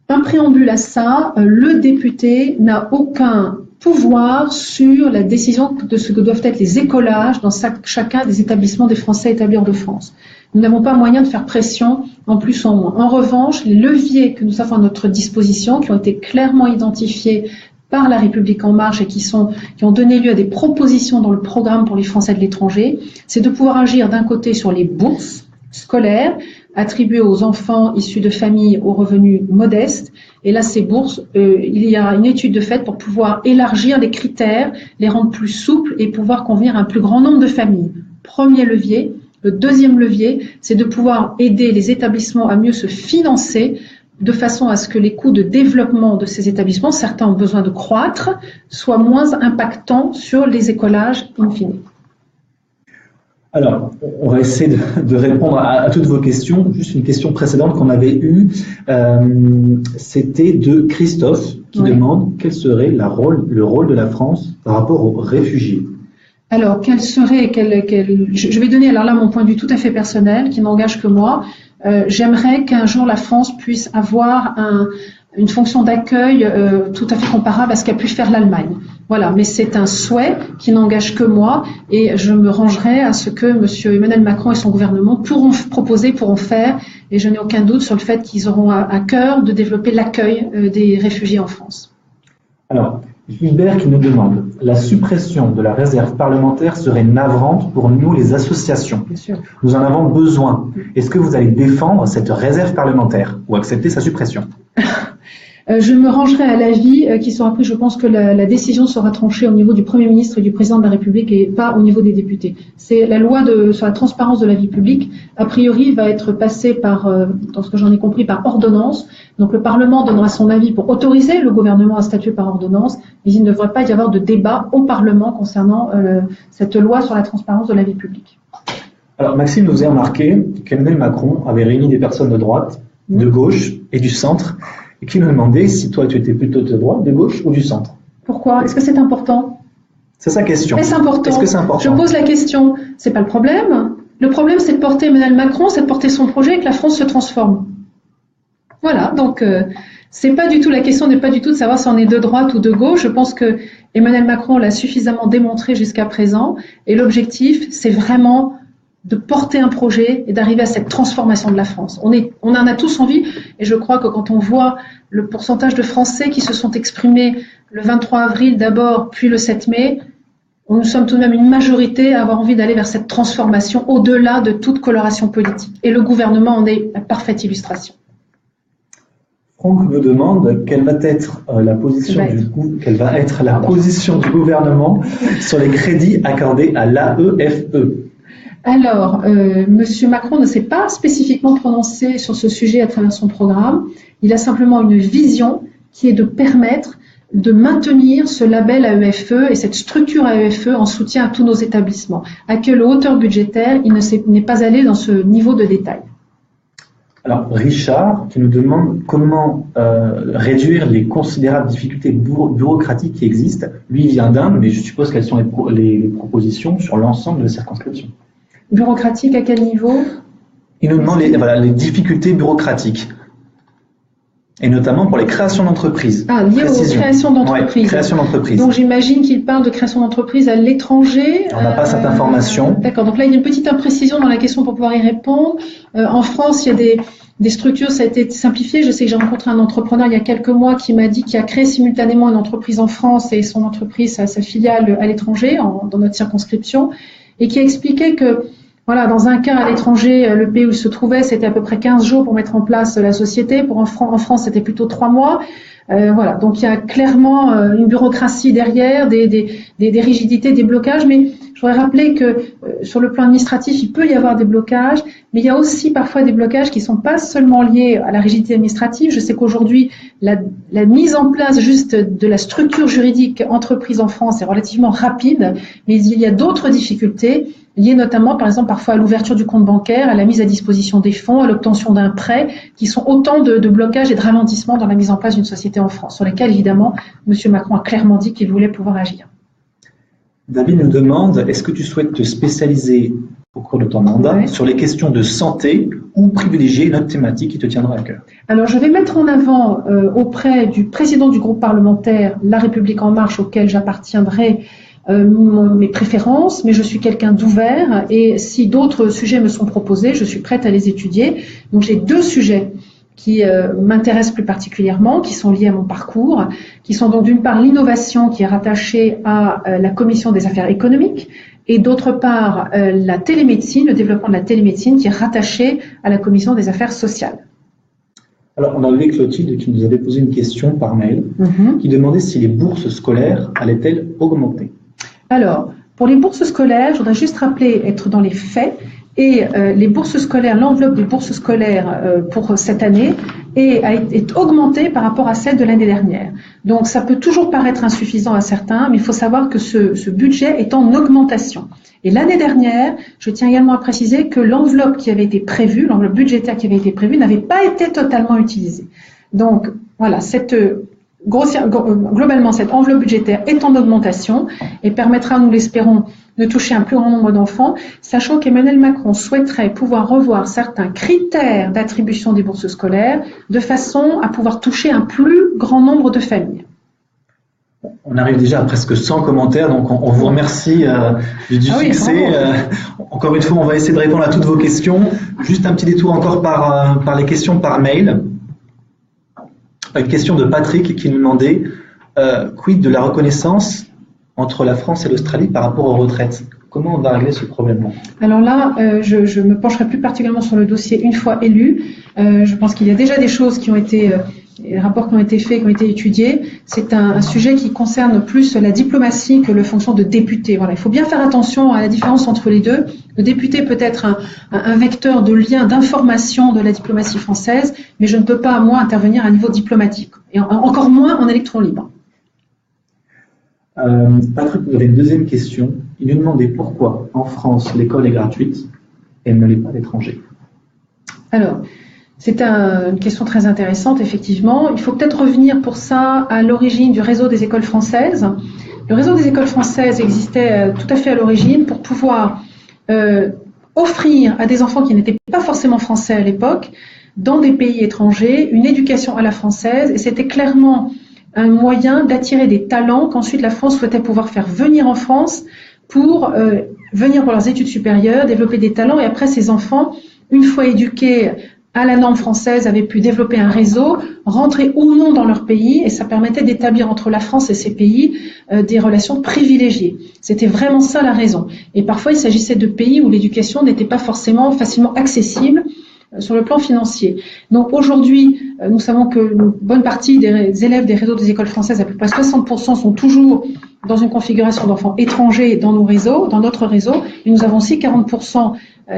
un préambule à ça, le député n'a aucun pouvoir sur la décision de ce que doivent être les écolages dans chacun des établissements des Français établis hors de France. Nous n'avons pas moyen de faire pression en plus en moins. En revanche, les leviers que nous avons à notre disposition, qui ont été clairement identifiés par La République En Marche et qui ont donné lieu à des propositions dans le programme pour les Français de l'étranger, c'est de pouvoir agir d'un côté sur les bourses scolaires attribuées aux enfants issus de familles aux revenus modestes. Et là, ces bourses, il y a une étude de fait pour pouvoir élargir les critères, les rendre plus souples et pouvoir convenir à un plus grand nombre de familles. Premier levier. Le deuxième levier, c'est de pouvoir aider les établissements à mieux se financer de façon à ce que les coûts de développement de ces établissements, certains ont besoin de croître, soient moins impactants sur les écolages in fine. Alors, on va essayer de répondre à toutes vos questions. Juste une question précédente qu'on avait eue, c'était de Christophe qui demande quel serait le rôle de la France par rapport aux réfugiés. Alors, je vais donner alors là mon point de vue tout à fait personnel, qui n'engage que moi. J'aimerais qu'un jour la France puisse avoir une fonction d'accueil tout à fait comparable à ce qu'a pu faire l'Allemagne. Voilà, mais c'est un souhait qui n'engage que moi et je me rangerai à ce que M. Emmanuel Macron et son gouvernement pourront faire, et je n'ai aucun doute sur le fait qu'ils auront à cœur de développer l'accueil des réfugiés en France. Alors, Gilbert qui nous demande, la suppression de la réserve parlementaire serait navrante pour nous les associations. Bien sûr. Nous en avons besoin. Est-ce que vous allez défendre cette réserve parlementaire ou accepter sa suppression? Je me rangerai à l'avis qui sera pris. Je pense que la décision sera tranchée au niveau du Premier ministre et du Président de la République et pas au niveau des députés. C'est la loi sur la transparence de la vie publique, a priori, va être passée dans ce que j'en ai compris, par ordonnance. Donc le Parlement donnera son avis pour autoriser le gouvernement à statuer par ordonnance, mais il ne devrait pas y avoir de débat au Parlement concernant cette loi sur la transparence de la vie publique. Alors Maxime nous a remarqué qu'Emmanuel Macron avait réuni des personnes de droite, de gauche et du centre, et qui nous demandait si toi tu étais plutôt de droite, de gauche ou du centre. Pourquoi? Est-ce que c'est important? C'est sa question. Est-ce important? Est-ce que c'est important? Je pose la question. C'est pas le problème. Le problème, c'est de porter Emmanuel Macron, c'est de porter son projet et que la France se transforme. Voilà. Donc, c'est pas du tout, la question n'est pas du tout de savoir si on est de droite ou de gauche. Je pense que Emmanuel Macron l'a suffisamment démontré jusqu'à présent. Et l'objectif, c'est vraiment de porter un projet et d'arriver à cette transformation de la France. On en a tous envie, et je crois que quand on voit le pourcentage de Français qui se sont exprimés le 23 avril d'abord, puis le 7 mai, nous sommes tout de même une majorité à avoir envie d'aller vers cette transformation au-delà de toute coloration politique. Et le gouvernement en est la parfaite illustration. Franck nous demande quelle va être la position du gouvernement sur les crédits accordés à l'AEFE. Alors, M. Macron ne s'est pas spécifiquement prononcé sur ce sujet à travers son programme. Il a simplement une vision qui est de permettre de maintenir ce label AEFE et cette structure AEFE en soutien à tous nos établissements. À quelle hauteur budgétaire, il n'est pas allé dans ce niveau de détail. Alors, Richard, qui nous demande comment réduire les considérables difficultés bureaucratiques qui existent. Lui, il vient d'Inde, mais je suppose quelles sont les propositions sur l'ensemble de la circonscription. Bureaucratique à quel niveau? Il nous demande les difficultés bureaucratiques. Et notamment pour les créations d'entreprises. Ah, liées aux créations d'entreprises. Ouais, création d'entreprises. Donc j'imagine qu'il parle de création d'entreprises à l'étranger. On n'a pas cette information. D'accord, donc là il y a une petite imprécision dans la question pour pouvoir y répondre. En France, il y a des structures, ça a été simplifié. Je sais que j'ai rencontré un entrepreneur il y a quelques mois qui m'a dit qu'il a créé simultanément une entreprise en France et son entreprise, sa filiale à l'étranger, dans notre circonscription, et qui a expliqué que voilà, dans un cas à l'étranger, le pays où il se trouvait, c'était à peu près 15 jours pour mettre en place la société. En France, c'était plutôt 3 mois. Voilà, donc il y a clairement une bureaucratie derrière, des rigidités, des blocages. Mais je voudrais rappeler que sur le plan administratif, il peut y avoir des blocages, mais il y a aussi parfois des blocages qui ne sont pas seulement liés à la rigidité administrative. Je sais qu'aujourd'hui, la mise en place juste de la structure juridique entreprise en France est relativement rapide, mais il y a d'autres difficultés liées notamment, par exemple, parfois à l'ouverture du compte bancaire, à la mise à disposition des fonds, à l'obtention d'un prêt, qui sont autant de blocages et de ralentissements dans la mise en place d'une société en France, sur lesquels, évidemment, M. Macron a clairement dit qu'il voulait pouvoir agir. David nous demande, est-ce que tu souhaites te spécialiser au cours de ton mandat sur les questions de santé ou privilégier une autre thématique qui te tiendra à cœur? Alors, je vais mettre en avant auprès du président du groupe parlementaire La République En Marche, auquel j'appartiendrai, mes préférences, mais je suis quelqu'un d'ouvert et si d'autres sujets me sont proposés, je suis prête à les étudier. Donc j'ai 2 sujets qui m'intéressent plus particulièrement, qui sont liés à mon parcours, qui sont donc d'une part l'innovation qui est rattachée à la commission des affaires économiques et d'autre part la télémédecine, le développement de la télémédecine qui est rattaché à la commission des affaires sociales. Alors, on avait Clotilde qui nous avait posé une question par mail qui demandait si les bourses scolaires allaient-elles augmenter. Alors, pour les bourses scolaires, je voudrais juste rappeler, être dans les faits, et les bourses scolaires, l'enveloppe des bourses scolaires pour cette année est augmentée par rapport à celle de l'année dernière. Donc, ça peut toujours paraître insuffisant à certains, mais il faut savoir que ce budget est en augmentation. Et l'année dernière, je tiens également à préciser que l'enveloppe qui avait été prévue, l'enveloppe budgétaire qui avait été prévue, n'avait pas été totalement utilisée. Donc, voilà, globalement, cette enveloppe budgétaire est en augmentation et permettra, nous l'espérons, de toucher un plus grand nombre d'enfants, sachant qu'Emmanuel Macron souhaiterait pouvoir revoir certains critères d'attribution des bourses scolaires de façon à pouvoir toucher un plus grand nombre de familles. On arrive déjà à presque 100 commentaires, donc on vous remercie du succès. Encore une fois, on va essayer de répondre à toutes vos questions. Juste un petit détour encore par les questions par mail. Une question de Patrick qui nous demandait quid de la reconnaissance entre la France et l'Australie par rapport aux retraites? Comment on va régler ce problème-là? Alors là, je me pencherai plus particulièrement sur le dossier une fois élu. Je pense qu'il y a déjà des choses qui ont été, les rapports qui ont été faits, qui ont été étudiés. C'est un sujet qui concerne plus la diplomatie que la fonction de député. Voilà, il faut bien faire attention à la différence entre les deux. Le député peut être un vecteur de lien, d'information de la diplomatie française, mais je ne peux pas, moi, intervenir à un niveau diplomatique, et encore moins en électron libre. Patrick, vous avez une deuxième question. Il nous demandait pourquoi en France l'école est gratuite et elle ne l'est pas à l'étranger. Alors, c'est une question très intéressante, effectivement. Il faut peut-être revenir pour ça à l'origine du réseau des écoles françaises. Le réseau des écoles françaises existait tout à fait à l'origine pour pouvoir offrir à des enfants qui n'étaient pas forcément français à l'époque, dans des pays étrangers, une éducation à la française, et c'était clairement un moyen d'attirer des talents qu'ensuite la France souhaitait pouvoir faire venir en France pour venir pour leurs études supérieures, développer des talents, et après ces enfants, une fois éduqués à la norme française, avaient pu développer un réseau, rentrer ou non dans leur pays, et ça permettait d'établir entre la France et ces pays des relations privilégiées. C'était vraiment ça la raison. Et parfois, il s'agissait de pays où l'éducation n'était pas forcément facilement accessible sur le plan financier. Donc aujourd'hui, nous savons que une bonne partie des élèves des réseaux des écoles françaises, à peu près 60%, sont toujours dans une configuration d'enfants étrangers dans nos réseaux, dans notre réseau, et nous avons aussi 40%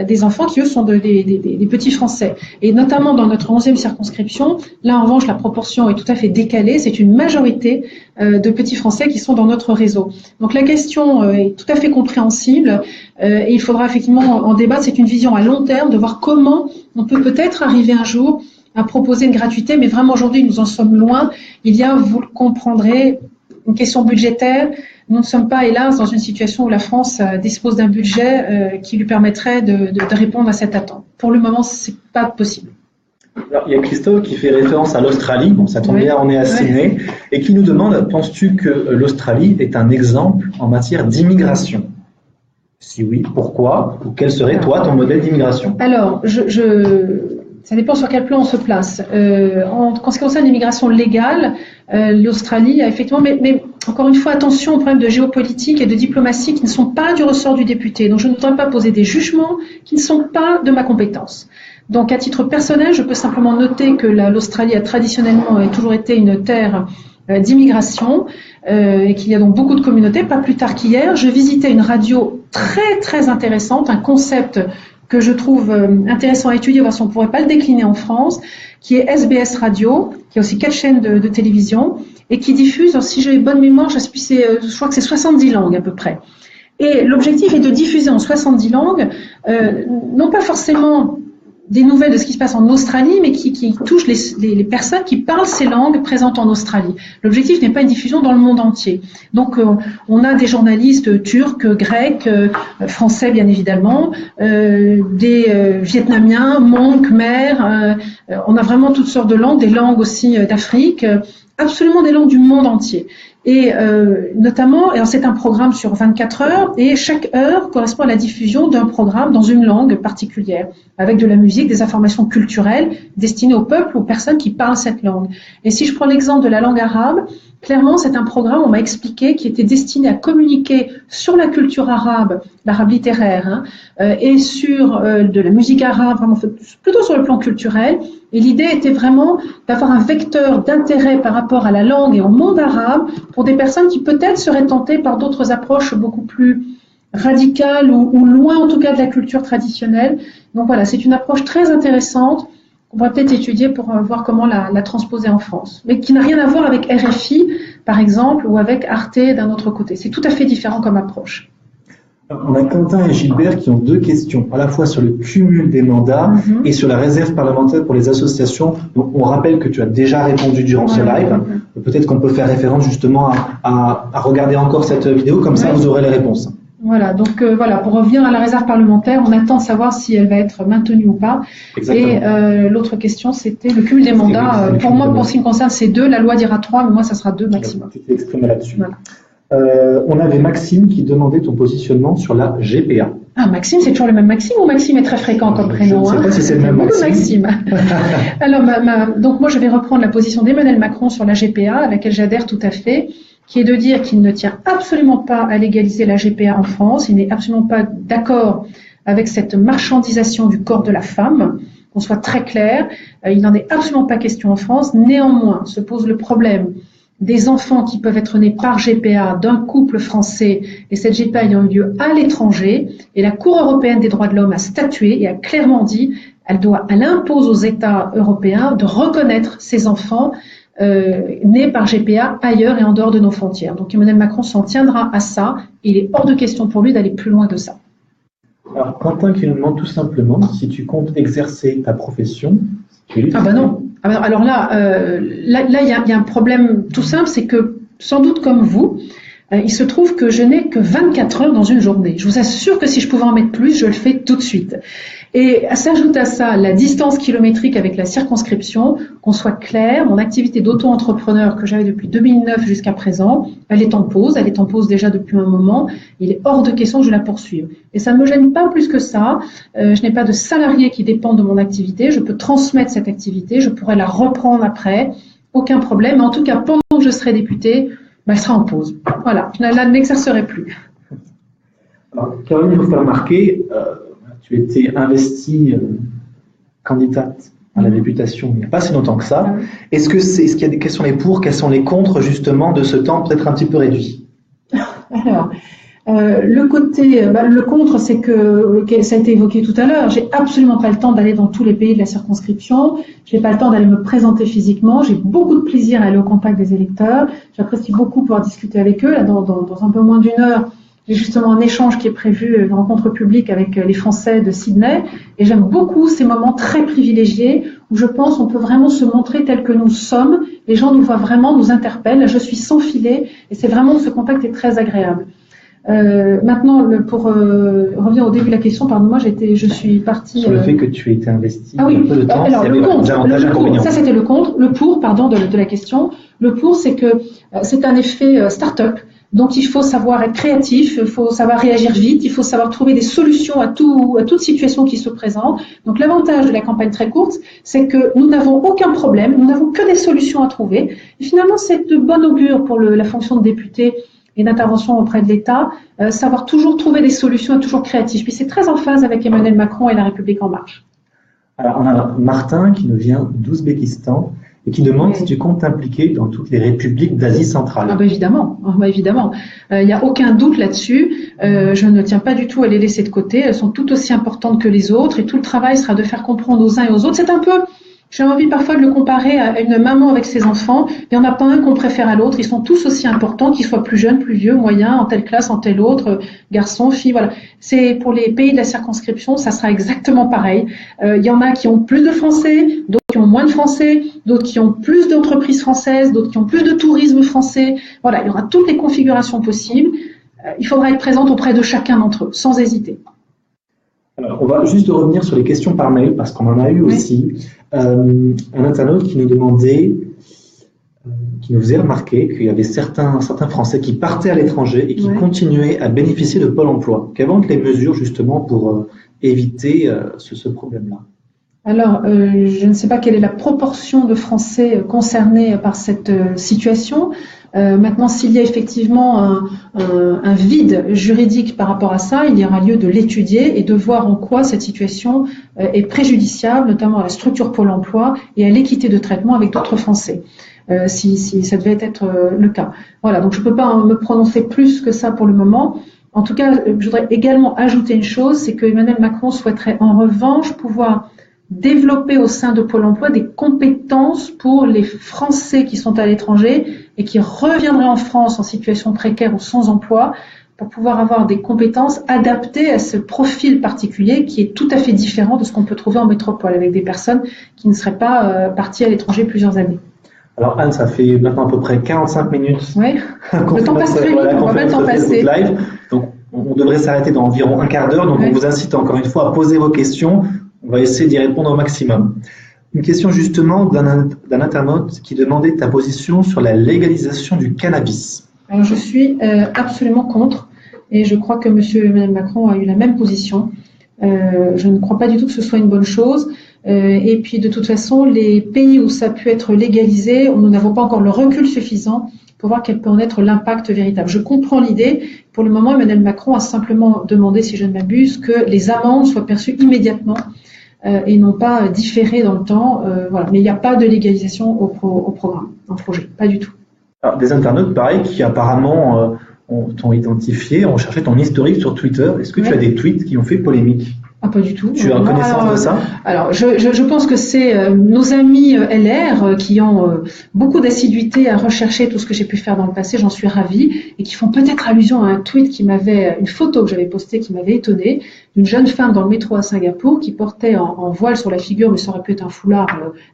des enfants qui, eux, sont des petits Français. Et notamment dans notre 11e circonscription, là, en revanche, la proportion est tout à fait décalée. C'est une majorité de petits Français qui sont dans notre réseau. Donc la question est tout à fait compréhensible et il faudra effectivement en débattre. C'est une vision à long terme de voir comment on peut peut-être arriver un jour à proposer une gratuité, mais vraiment aujourd'hui, nous en sommes loin. Il y a, vous le comprendrez, une question budgétaire. Nous ne sommes pas, hélas, dans une situation où la France dispose d'un budget qui lui permettrait de répondre à cette attente. Pour le moment, c'est pas possible. Alors, il y a Christophe qui fait référence à l'Australie, bon, ça tombe bien, on est à Sydney, et qui nous demande, penses-tu que l'Australie est un exemple en matière d'immigration? Si oui, pourquoi? Ou quel serait, toi, ton modèle d'immigration? Alors, ça dépend sur quel plan on se place. En ce qui concerne l'immigration légale, l'Australie a effectivement, mais encore une fois, attention aux problèmes de géopolitique et de diplomatie qui ne sont pas du ressort du député. Donc je ne voudrais pas poser des jugements qui ne sont pas de ma compétence. Donc à titre personnel, je peux simplement noter que l'Australie a traditionnellement et toujours été une terre d'immigration et qu'il y a donc beaucoup de communautés. Pas plus tard qu'hier, je visitais une radio très très intéressante, un concept que je trouve intéressant à étudier, voir si on ne pourrait pas le décliner en France, qui est SBS Radio, qui a aussi 4 chaînes de télévision, et qui diffuse, si j'ai bonne mémoire, je crois que c'est 70 langues à peu près. Et l'objectif est de diffuser en 70 langues, non pas forcément des nouvelles de ce qui se passe en Australie, mais qui touchent les personnes qui parlent ces langues présentes en Australie. L'objectif n'est pas une diffusion dans le monde entier. Donc, on a des journalistes turcs, grecs, français bien évidemment, des Vietnamiens, monks, khmers, on a vraiment toutes sortes de langues, des langues aussi d'Afrique, absolument des langues du monde entier. Et notamment, c'est un programme sur 24 heures et chaque heure correspond à la diffusion d'un programme dans une langue particulière, avec de la musique, des informations culturelles destinées au peuple, aux personnes qui parlent cette langue. Et si je prends l'exemple de la langue arabe, clairement, c'est un programme, on m'a expliqué, qui était destiné à communiquer sur la culture arabe, l'arabe littéraire, et sur de la musique arabe, vraiment plutôt sur le plan culturel. Et l'idée était vraiment d'avoir un vecteur d'intérêt par rapport à la langue et au monde arabe pour des personnes qui peut-être seraient tentées par d'autres approches beaucoup plus radicales ou loin en tout cas de la culture traditionnelle. Donc voilà, c'est une approche très intéressante qu'on va peut-être étudier pour voir comment la transposer en France, mais qui n'a rien à voir avec RFI par exemple ou avec Arte d'un autre côté. C'est tout à fait différent comme approche. On a Quentin et Gilbert qui ont 2 questions, à la fois sur le cumul des mandats et sur la réserve parlementaire pour les associations. Donc, on rappelle que tu as déjà répondu durant ce live. Peut-être qu'on peut faire référence justement à regarder encore cette vidéo, comme ça vous aurez les réponses. Voilà, donc voilà, pour revenir à la réserve parlementaire, on attend de savoir si elle va être maintenue ou pas. Exactement. Et l'autre question, c'était le cumul des mandats. Pour moi, pour ce qui me concerne, c'est 2. La loi dira 3, mais moi, ça sera 2 maximum. Tu t'es exprimé là-dessus. Voilà. On avait Maxime qui demandait ton positionnement sur la GPA. Ah, Maxime, c'est toujours le même Maxime ou Maxime est très fréquent comme prénom? Je ne sais pas si c'est le même Maxime. Alors, donc moi, je vais reprendre la position d'Emmanuel Macron sur la GPA, à laquelle j'adhère tout à fait, qui est de dire qu'il ne tient absolument pas à légaliser la GPA en France. Il n'est absolument pas d'accord avec cette marchandisation du corps de la femme. Qu'on soit très clair, il n'en est absolument pas question en France. Néanmoins, se pose le problème des enfants qui peuvent être nés par GPA d'un couple français et cette GPA ayant eu lieu à l'étranger. Et la Cour européenne des droits de l'homme a statué et a clairement dit elle impose aux États européens de reconnaître ces enfants nés par GPA ailleurs et en dehors de nos frontières. Donc Emmanuel Macron s'en tiendra à ça et il est hors de question pour lui d'aller plus loin que ça. Alors Quentin qui nous demande tout simplement si tu comptes exercer ta profession. Ah ben non. Alors là, il y a un problème tout simple, c'est que sans doute comme vous, il se trouve que je n'ai que 24 heures dans une journée. Je vous assure que si je pouvais en mettre plus, je le fais tout de suite. Et s'ajoute à ça la distance kilométrique avec la circonscription, qu'on soit clair, mon activité d'auto-entrepreneur que j'avais depuis 2009 jusqu'à présent, elle est en pause déjà depuis un moment, il est hors de question que je la poursuive. Et ça ne me gêne pas plus que ça, je n'ai pas de salariés qui dépendent de mon activité, je peux transmettre cette activité, je pourrais la reprendre après, aucun problème, mais en tout cas pendant que je serai députée, elle sera en pause. Voilà, je ne m'exercerai plus. Alors, Caroline nous fait remarquer, tu étais investie candidate à la députation il n'y a pas si longtemps que ça. Est-ce qu'il y a quels sont les pour, quels sont les contre justement de ce temps peut-être un petit peu réduit? Alors, Le contre, c'est que ça a été évoqué tout à l'heure. J'ai absolument pas le temps d'aller dans tous les pays de la circonscription. J'ai pas le temps d'aller me présenter physiquement. J'ai beaucoup de plaisir à aller au contact des électeurs. J'apprécie beaucoup pouvoir discuter avec eux. Là, dans un peu moins d'une heure, j'ai justement un échange qui est prévu, une rencontre publique avec les Français de Sydney. Et j'aime beaucoup ces moments très privilégiés où je pense on peut vraiment se montrer tel que nous sommes. Les gens nous voient vraiment, nous interpellent. Je suis sans filet et c'est vraiment ce contact est très agréable. Maintenant, pour revenir au début de la question, pardon-moi, je suis partie. Sur le fait que tu aies été investi un peu de temps. Alors, le contre, ça c'était le contre. Le pour, pardon, de la question. Le pour, c'est que c'est un effet start-up. Donc, il faut savoir être créatif, il faut savoir réagir vite, il faut savoir trouver des solutions à toute situation qui se présente. Donc, l'avantage de la campagne très courte, c'est que nous n'avons aucun problème, nous n'avons que des solutions à trouver. Et finalement, c'est de bon augure pour la fonction de député et d'intervention auprès de l'État, savoir toujours trouver des solutions et toujours créatif. Puis c'est très en phase avec Emmanuel Macron et La République En Marche. Alors, on a Martin qui nous vient d'Ouzbékistan et qui demande si tu comptes t'impliquer dans toutes les républiques d'Asie centrale. Ah bah évidemment, il n'y a aucun doute là-dessus. Je ne tiens pas du tout à les laisser de côté. Elles sont tout aussi importantes que les autres et tout le travail sera de faire comprendre aux uns et aux autres. C'est un peu... J'ai envie parfois de le comparer à une maman avec ses enfants. Il n'y en a pas un qu'on préfère à l'autre. Ils sont tous aussi importants, qu'ils soient plus jeunes, plus vieux, moyens, en telle classe, en telle autre, garçons, filles, voilà. C'est pour les pays de la circonscription, ça sera exactement pareil. Il y en a qui ont plus de Français, d'autres qui ont moins de Français, d'autres qui ont plus d'entreprises françaises, d'autres qui ont plus de tourisme français. Voilà, il y aura toutes les configurations possibles. Il faudra être présente auprès de chacun d'entre eux, sans hésiter. Alors, on va juste revenir sur les questions par mail, parce qu'on en a eu aussi. Un internaute qui nous demandait, qui nous faisait remarquer qu'il y avait certains Français qui partaient à l'étranger et qui continuaient à bénéficier de Pôle emploi. Quelles vont être les mesures justement pour éviter ce problème-là? Alors, je ne sais pas quelle est la proportion de Français concernés par cette situation. Maintenant, s'il y a effectivement un vide juridique par rapport à ça, il y aura lieu de l'étudier et de voir en quoi cette situation est préjudiciable, notamment à la structure Pôle emploi et à l'équité de traitement avec d'autres Français, si ça devait être le cas. Voilà, donc je ne peux pas me prononcer plus que ça pour le moment. En tout cas, je voudrais également ajouter une chose, c'est que Emmanuel Macron souhaiterait en revanche pouvoir développer au sein de Pôle emploi des compétences pour les Français qui sont à l'étranger et qui reviendraient en France en situation précaire ou sans emploi pour pouvoir avoir des compétences adaptées à ce profil particulier qui est tout à fait différent de ce qu'on peut trouver en métropole avec des personnes qui ne seraient pas parties à l'étranger plusieurs années. Alors Anne, ça fait maintenant à peu près 45 minutes. Oui, le temps passe très vite, on va pas le temps passer. Live. Donc on devrait s'arrêter dans environ un quart d'heure, donc on vous incite encore une fois à poser vos questions. On va essayer d'y répondre au maximum. Une question justement d'un internaute qui demandait ta position sur la légalisation du cannabis. Alors je suis absolument contre et je crois que M. Emmanuel Macron a eu la même position. Je ne crois pas du tout que ce soit une bonne chose. Et puis de toute façon, les pays où ça a pu être légalisé, nous n'avons pas encore le recul suffisant pour voir quel peut en être l'impact véritable. Je comprends l'idée. Pour le moment, Emmanuel Macron a simplement demandé, si je ne m'abuse, que les amendes soient perçues immédiatement et non pas différées dans le temps. Voilà. Mais il n'y a pas de légalisation au programme, au projet, pas du tout. Alors, des internautes, pareil, qui apparemment t'ont identifié, ont cherché ton historique sur Twitter. Est-ce que tu as des tweets qui ont fait polémique? Ah, pas du tout. Tu as connaissance de ça? Alors, je pense que c'est nos amis LR qui ont beaucoup d'assiduité à rechercher tout ce que j'ai pu faire dans le passé, j'en suis ravie, et qui font peut-être allusion à un tweet une photo que j'avais postée qui m'avait étonnée, d'une jeune femme dans le métro à Singapour qui portait en voile sur la figure, mais ça aurait pu être un foulard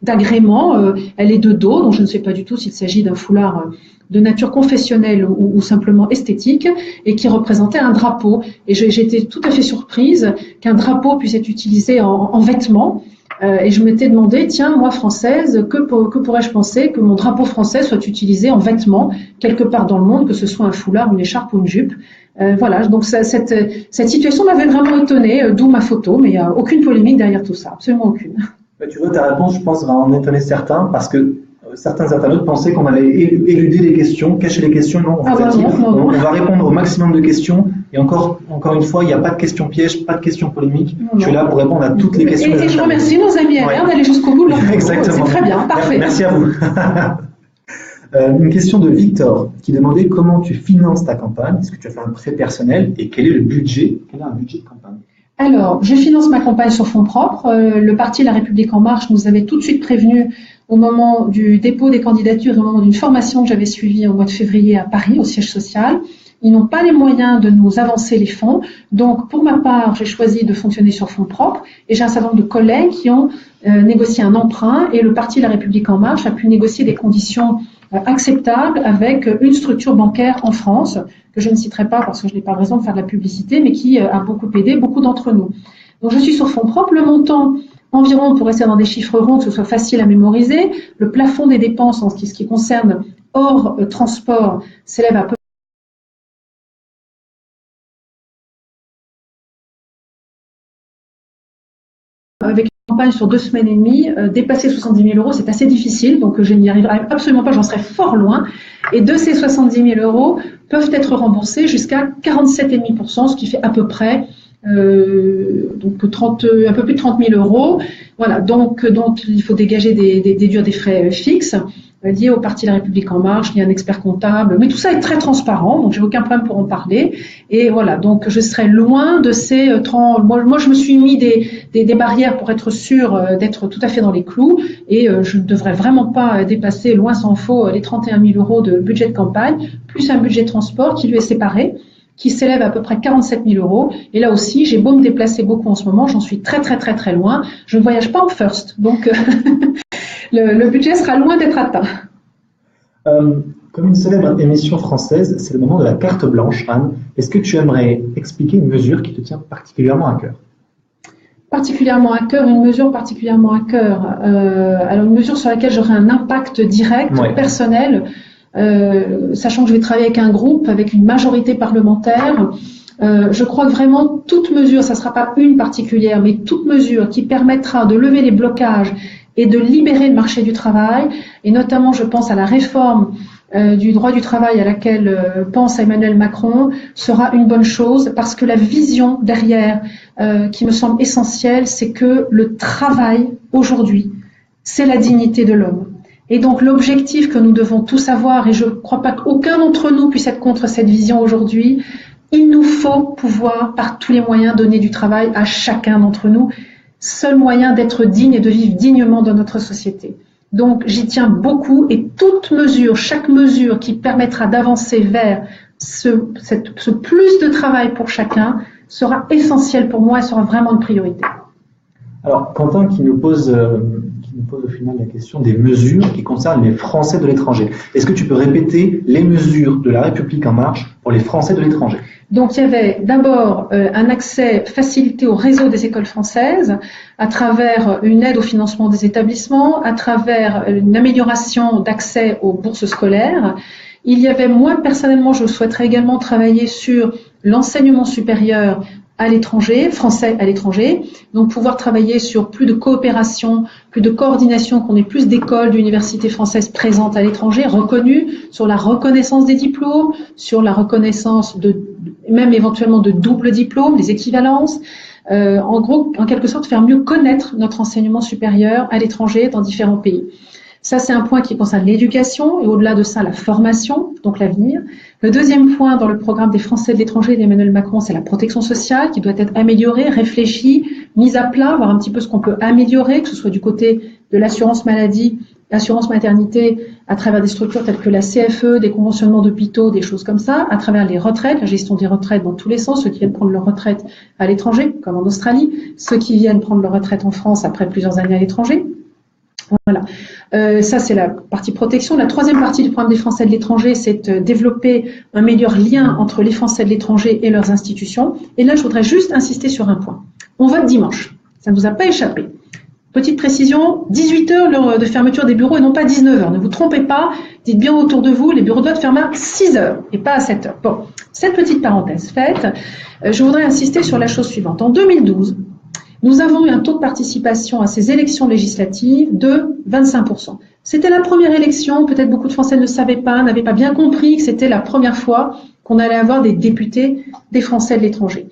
d'agrément. Elle est de dos, donc je ne sais pas du tout s'il s'agit d'un foulard de nature confessionnelle ou simplement esthétique, et qui représentait un drapeau. Et j'étais tout à fait surprise qu'un drapeau puisse être utilisé en vêtements. Et je m'étais demandé, tiens, moi française, que pourrais-je penser que mon drapeau français soit utilisé en vêtements quelque part dans le monde, que ce soit un foulard, une écharpe ou une jupe. Voilà, donc cette situation m'avait vraiment étonnée, d'où ma photo, mais il n'y a aucune polémique derrière tout ça, absolument aucune. Tu vois, ta réponse, je pense, va en étonner certains, parce que certains internautes pensaient qu'on allait éluder les questions, cacher les questions. Non, on va répondre au maximum de questions. Et encore une fois, il n'y a pas de questions pièges, pas de questions polémiques. Je suis là pour répondre à toutes les questions. Et je remercie nos amis LR d'aller jusqu'au bout de leur propos. Exactement. C'est très bien, parfait. Merci à vous. Une question de Victor qui demandait comment tu finances ta campagne. Est-ce que tu as fait un prêt personnel et quel est le budget? Quel est un budget de campagne? Alors, je finance ma campagne sur fonds propres. Le parti La République En Marche nous avait tout de suite prévenu au moment du dépôt des candidatures et au moment d'une formation que j'avais suivie au mois de février à Paris, au siège social. Ils n'ont pas les moyens de nous avancer les fonds. Donc, pour ma part, j'ai choisi de fonctionner sur fonds propres et j'ai un certain nombre de collègues qui ont négocié un emprunt et le parti La République En Marche a pu négocier des conditions acceptables avec une structure bancaire en France, que je ne citerai pas parce que je n'ai pas raison de faire de la publicité, mais qui a beaucoup aidé beaucoup d'entre nous. Donc, je suis sur fonds propres. Le montant environ, pour rester dans des chiffres ronds, que ce soit facile à mémoriser, le plafond des dépenses en ce qui concerne hors transport s'élève à peu avec une campagne sur 2 semaines et demie, dépasser 70 000 euros, c'est assez difficile, donc je n'y arriverai absolument pas, j'en serai fort loin. Et de ces 70 000 euros peuvent être remboursés jusqu'à 47,5%, ce qui fait à peu près donc un peu plus de 30 000 euros. Voilà, donc il faut dégager déduire des frais fixes liés au parti La République En Marche, il y a un expert comptable, mais tout ça est très transparent, donc j'ai aucun problème pour en parler. Et voilà, donc je serai loin de ces 30. Moi, je me suis mis des barrières pour être sûr d'être tout à fait dans les clous, et je ne devrais vraiment pas dépasser, loin s'en faut, les 31 000 euros de budget de campagne, plus un budget de transport qui lui est séparé, qui s'élève à peu près 47 000 euros. Et là aussi, j'ai beau me déplacer beaucoup en ce moment, j'en suis très très très très loin. Je ne voyage pas en first, donc le budget sera loin d'être atteint. Comme une célèbre émission française, c'est le moment de la carte blanche, Anne. Est-ce que tu aimerais expliquer une mesure qui te tient particulièrement à cœur? Particulièrement à cœur, une mesure particulièrement à cœur. Alors une mesure sur laquelle j'aurai un impact direct, personnel, sachant que je vais travailler avec un groupe, avec une majorité parlementaire. Je crois que vraiment toute mesure, ça ne sera pas une particulière, mais toute mesure qui permettra de lever les blocages et de libérer le marché du travail, et notamment je pense à la réforme du droit du travail à laquelle pense Emmanuel Macron, sera une bonne chose, parce que la vision derrière qui me semble essentielle, c'est que le travail aujourd'hui, c'est la dignité de l'homme. Et donc l'objectif que nous devons tous avoir, et je ne crois pas qu'aucun d'entre nous puisse être contre cette vision aujourd'hui, il nous faut pouvoir par tous les moyens donner du travail à chacun d'entre nous, seul moyen d'être digne et de vivre dignement dans notre société. Donc j'y tiens beaucoup, et toute mesure, chaque mesure qui permettra d'avancer vers ce plus de travail pour chacun sera essentielle pour moi et sera vraiment une priorité. Alors Quentin qui nous pose au final la question des mesures qui concernent les Français de l'étranger. Est-ce que tu peux répéter les mesures de La République En Marche pour les Français de l'étranger? Donc il y avait d'abord un accès facilité au réseau des écoles françaises à travers une aide au financement des établissements, à travers une amélioration d'accès aux bourses scolaires. Il y avait, moi personnellement, je souhaiterais également travailler sur l'enseignement supérieur à l'étranger, français à l'étranger, donc pouvoir travailler sur plus de coopération, plus de coordination, qu'on ait plus d'écoles, d'universités françaises présentes à l'étranger, reconnues, sur la reconnaissance des diplômes, sur la reconnaissance même éventuellement de double diplôme, des équivalences, en gros, en quelque sorte, faire mieux connaître notre enseignement supérieur à l'étranger dans différents pays. Ça, c'est un point qui concerne l'éducation et au-delà de ça, la formation, donc l'avenir. Le deuxième point dans le programme des Français de l'étranger d'Emmanuel Macron, c'est la protection sociale qui doit être améliorée, réfléchie, mise à plat, voir un petit peu ce qu'on peut améliorer, que ce soit du côté de l'assurance maladie, l'assurance maternité, à travers des structures telles que la CFE, des conventionnements d'hôpitaux, des choses comme ça, à travers les retraites, la gestion des retraites dans tous les sens, ceux qui viennent prendre leur retraite à l'étranger, comme en Australie, ceux qui viennent prendre leur retraite en France après plusieurs années à l'étranger. Voilà. Ça, c'est la partie protection. La troisième partie du programme des Français de l'étranger, c'est de développer un meilleur lien entre les Français de l'étranger et leurs institutions. Et là, je voudrais juste insister sur un point. On vote dimanche. Ça ne vous a pas échappé. Petite précision, 18 heures l'heure de fermeture des bureaux et non pas 19 heures. Ne vous trompez pas, dites bien autour de vous, les bureaux doivent fermer à 6 heures et pas à 7 heures. Bon, cette petite parenthèse faite, je voudrais insister sur la chose suivante. En 2012, nous avons eu un taux de participation à ces élections législatives de 25%. C'était la première élection, peut-être beaucoup de Français ne savaient pas, n'avaient pas bien compris que c'était la première fois qu'on allait avoir des députés des Français de l'étranger.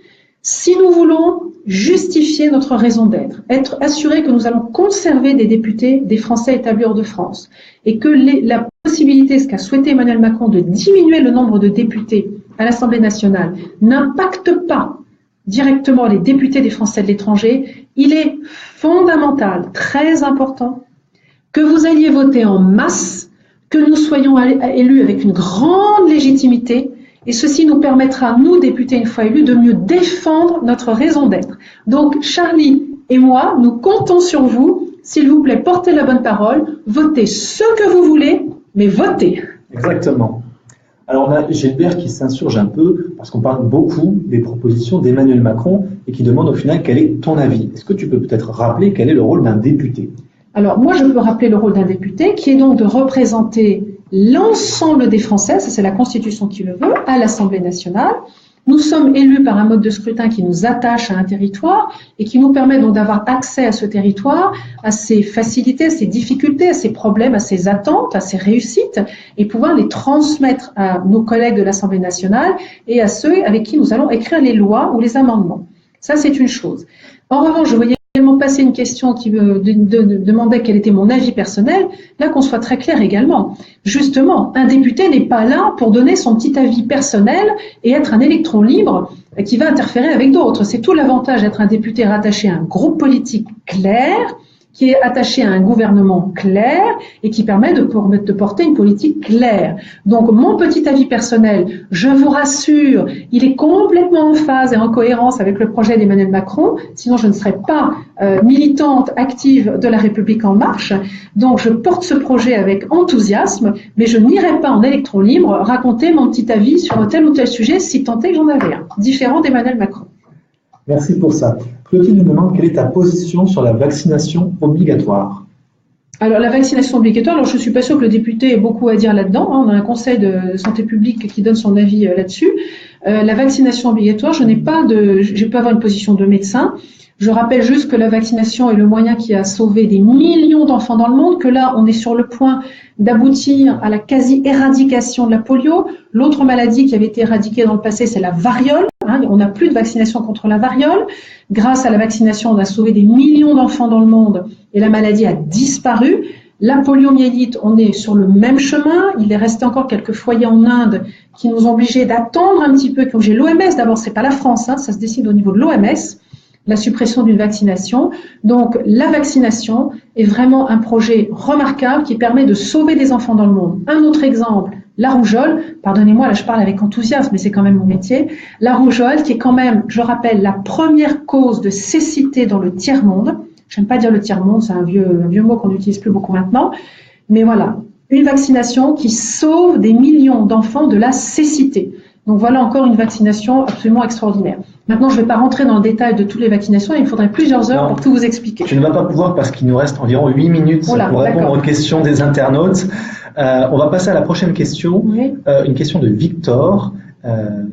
Si nous voulons justifier notre raison d'être, être assurés que nous allons conserver des députés, des Français établis hors de France, et que la possibilité, ce qu'a souhaité Emmanuel Macron, de diminuer le nombre de députés à l'Assemblée nationale, n'impacte pas directement les députés des Français de l'étranger, il est fondamental, très important, que vous alliez voter en masse, que nous soyons élus avec une grande légitimité, et ceci nous permettra, nous, députés une fois élus, de mieux défendre notre raison d'être. Donc, Charlie et moi, nous comptons sur vous. S'il vous plaît, portez la bonne parole, votez ce que vous voulez, mais votez. Exactement. Alors, on a Gilbert qui s'insurge un peu, parce qu'on parle beaucoup des propositions d'Emmanuel Macron, et qui demande au final quel est ton avis. Est-ce que tu peux peut-être rappeler quel est le rôle d'un député ? Alors, moi, je peux rappeler le rôle d'un député, qui est donc de représenter l'ensemble des Français, ça c'est la Constitution qui le veut, à l'Assemblée nationale. Nous sommes élus par un mode de scrutin qui nous attache à un territoire et qui nous permet donc d'avoir accès à ce territoire, à ses facilités, à ses difficultés, à ses problèmes, à ses attentes, à ses réussites, et pouvoir les transmettre à nos collègues de l'Assemblée nationale et à ceux avec qui nous allons écrire les lois ou les amendements. Ça, c'est une chose. En revanche, je voyais passer une question qui me demandait quel était mon avis personnel, là qu'on soit très clair également. Justement, un député n'est pas là pour donner son petit avis personnel et être un électron libre qui va interférer avec d'autres. C'est tout l'avantage d'être un député rattaché à un groupe politique clair, qui est attaché à un gouvernement clair et qui permet de porter une politique claire. Donc, mon petit avis personnel, je vous rassure, il est complètement en phase et en cohérence avec le projet d'Emmanuel Macron, sinon je ne serais pas militante active de La République En Marche. Donc, je porte ce projet avec enthousiasme, mais je n'irai pas en électron libre raconter mon petit avis sur tel ou tel sujet, si tant est que j'en avais un, différent d'Emmanuel Macron. Merci pour ça. Clotilde nous demande quelle est ta position sur la vaccination obligatoire. Alors, la vaccination obligatoire, alors je ne suis pas sûre que le député ait beaucoup à dire là-dedans. On a un conseil de santé publique qui donne son avis là-dessus. La vaccination obligatoire, je peux avoir une position de médecin. Je rappelle juste que la vaccination est le moyen qui a sauvé des millions d'enfants dans le monde, que là, on est sur le point d'aboutir à la quasi-éradication de la polio. L'autre maladie qui avait été éradiquée dans le passé, c'est la variole. On n'a plus de vaccination contre la variole. Grâce à la vaccination, on a sauvé des millions d'enfants dans le monde et la maladie a disparu. La poliomyélite, on est sur le même chemin. Il est resté encore quelques foyers en Inde qui nous ont obligés d'attendre un petit peu. Comme j'ai l'OMS, d'abord, c'est pas la France, ça se décide au niveau de l'OMS. La suppression d'une vaccination. Donc, la vaccination est vraiment un projet remarquable qui permet de sauver des enfants dans le monde. Un autre exemple, la rougeole. Pardonnez-moi, là, je parle avec enthousiasme, mais c'est quand même mon métier. La rougeole, qui est quand même, je rappelle, la première cause de cécité dans le tiers-monde. J'aime pas dire le tiers-monde, c'est un vieux mot qu'on n'utilise plus beaucoup maintenant. Mais voilà, une vaccination qui sauve des millions d'enfants de la cécité. Donc voilà encore une vaccination absolument extraordinaire. Maintenant, je ne vais pas rentrer dans le détail de toutes les vaccinations, il me faudrait plusieurs heures pour tout vous expliquer. Tu ne vas pas pouvoir parce qu'il nous reste environ 8 minutes pour répondre aux questions des internautes. On va passer à la prochaine question, oui. Une question de Victor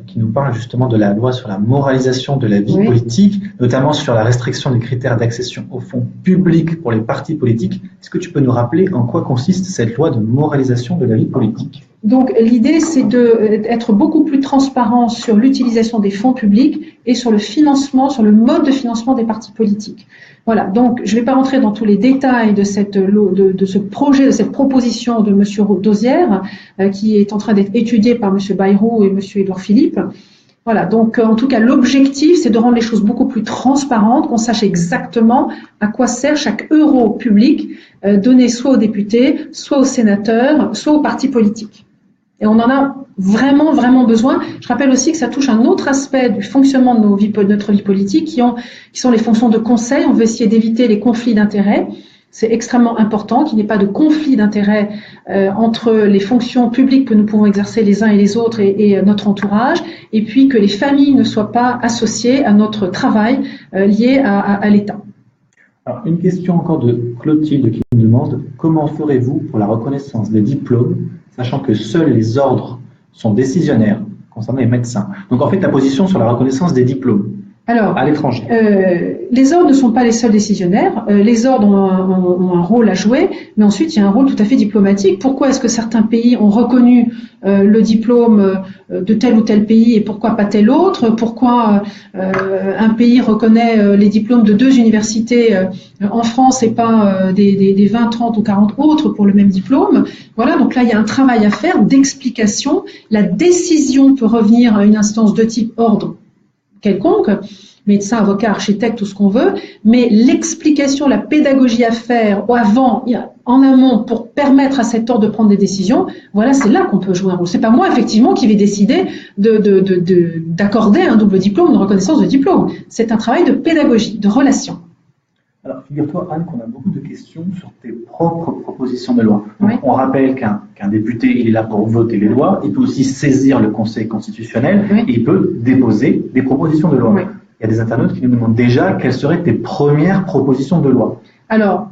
qui nous parle justement de la loi sur la moralisation de la vie politique, notamment sur la restriction des critères d'accession aux fonds publics pour les partis politiques. Est-ce que tu peux nous rappeler en quoi consiste cette loi de moralisation de la vie politique ? Donc l'idée, c'est d'être beaucoup plus transparent sur l'utilisation des fonds publics et sur le financement, sur le mode de financement des partis politiques. Voilà, donc je ne vais pas rentrer dans tous les détails de ce projet, de cette proposition de M. Dosière, qui est en train d'être étudiée par M. Bayrou et M. Édouard Philippe. Voilà, donc en tout cas, l'objectif, c'est de rendre les choses beaucoup plus transparentes, qu'on sache exactement à quoi sert chaque euro public donné soit aux députés, soit aux sénateurs, soit aux partis politiques. Et on en a vraiment, vraiment besoin. Je rappelle aussi que ça touche un autre aspect du fonctionnement de notre vie politique, qui sont les fonctions de conseil. On veut essayer d'éviter les conflits d'intérêts. C'est extrêmement important qu'il n'y ait pas de conflit d'intérêts entre les fonctions publiques que nous pouvons exercer les uns et les autres et notre entourage, et puis que les familles ne soient pas associées à notre travail lié à l'État. Alors, une question encore de Clotilde qui nous demande « Comment ferez-vous pour la reconnaissance des diplômes, sachant que seuls les ordres sont décisionnaires concernant les médecins ?» Donc en fait, ta position sur la reconnaissance des diplômes. Alors, à l'étranger? Les ordres ne sont pas les seuls décisionnaires. Les ordres ont un rôle à jouer, mais ensuite il y a un rôle tout à fait diplomatique. Pourquoi est-ce que certains pays ont reconnu le diplôme de tel ou tel pays et pourquoi pas tel autre? Pourquoi un pays reconnaît les diplômes de 2 universités en France et pas des 20, 30 ou 40 autres pour le même diplôme? Voilà, donc là il y a un travail à faire d'explication. La décision peut revenir à une instance de type ordre quelconque, médecin, avocat, architecte, tout ce qu'on veut, mais l'explication, la pédagogie à faire avant, en amont, pour permettre à cet ordre de prendre des décisions, voilà, c'est là qu'on peut jouer un rôle. C'est pas moi, effectivement, qui vais décider d'accorder un double diplôme, une reconnaissance de diplôme. C'est un travail de pédagogie, de relation. Alors, figure-toi, Anne, qu'on a beaucoup de questions sur tes propres propositions de loi. Oui. On rappelle qu'un député, il est là pour voter les lois, il peut aussi saisir le Conseil constitutionnel, Oui. et il peut déposer des propositions de loi. Oui. Il y a des internautes qui nous demandent déjà quelles seraient tes premières propositions de loi. Alors,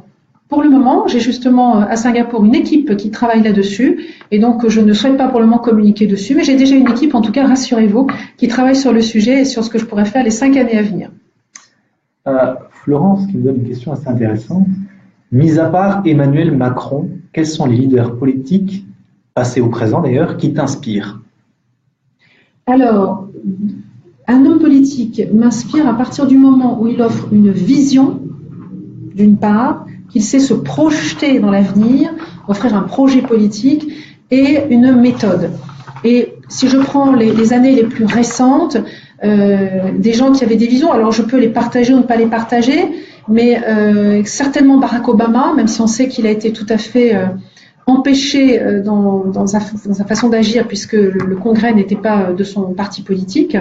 pour le moment, j'ai justement à Singapour une équipe qui travaille là-dessus, et donc je ne souhaite pas pour le moment communiquer dessus, mais j'ai déjà une équipe, en tout cas, rassurez-vous, qui travaille sur le sujet et sur ce que je pourrais faire les 5 années à venir. Florence qui nous donne une question assez intéressante. Mis à part Emmanuel Macron, quels sont les leaders politiques, passés ou présents d'ailleurs, qui t'inspirent? Alors, un homme politique m'inspire à partir du moment où il offre une vision, d'une part, qu'il sait se projeter dans l'avenir, offrir un projet politique et une méthode. Et si je prends les années les plus récentes, des gens qui avaient des visions, alors je peux les partager ou ne pas les partager, mais certainement Barack Obama, même si on sait qu'il a été tout à fait empêché dans sa façon d'agir puisque le Congrès n'était pas de son parti politique.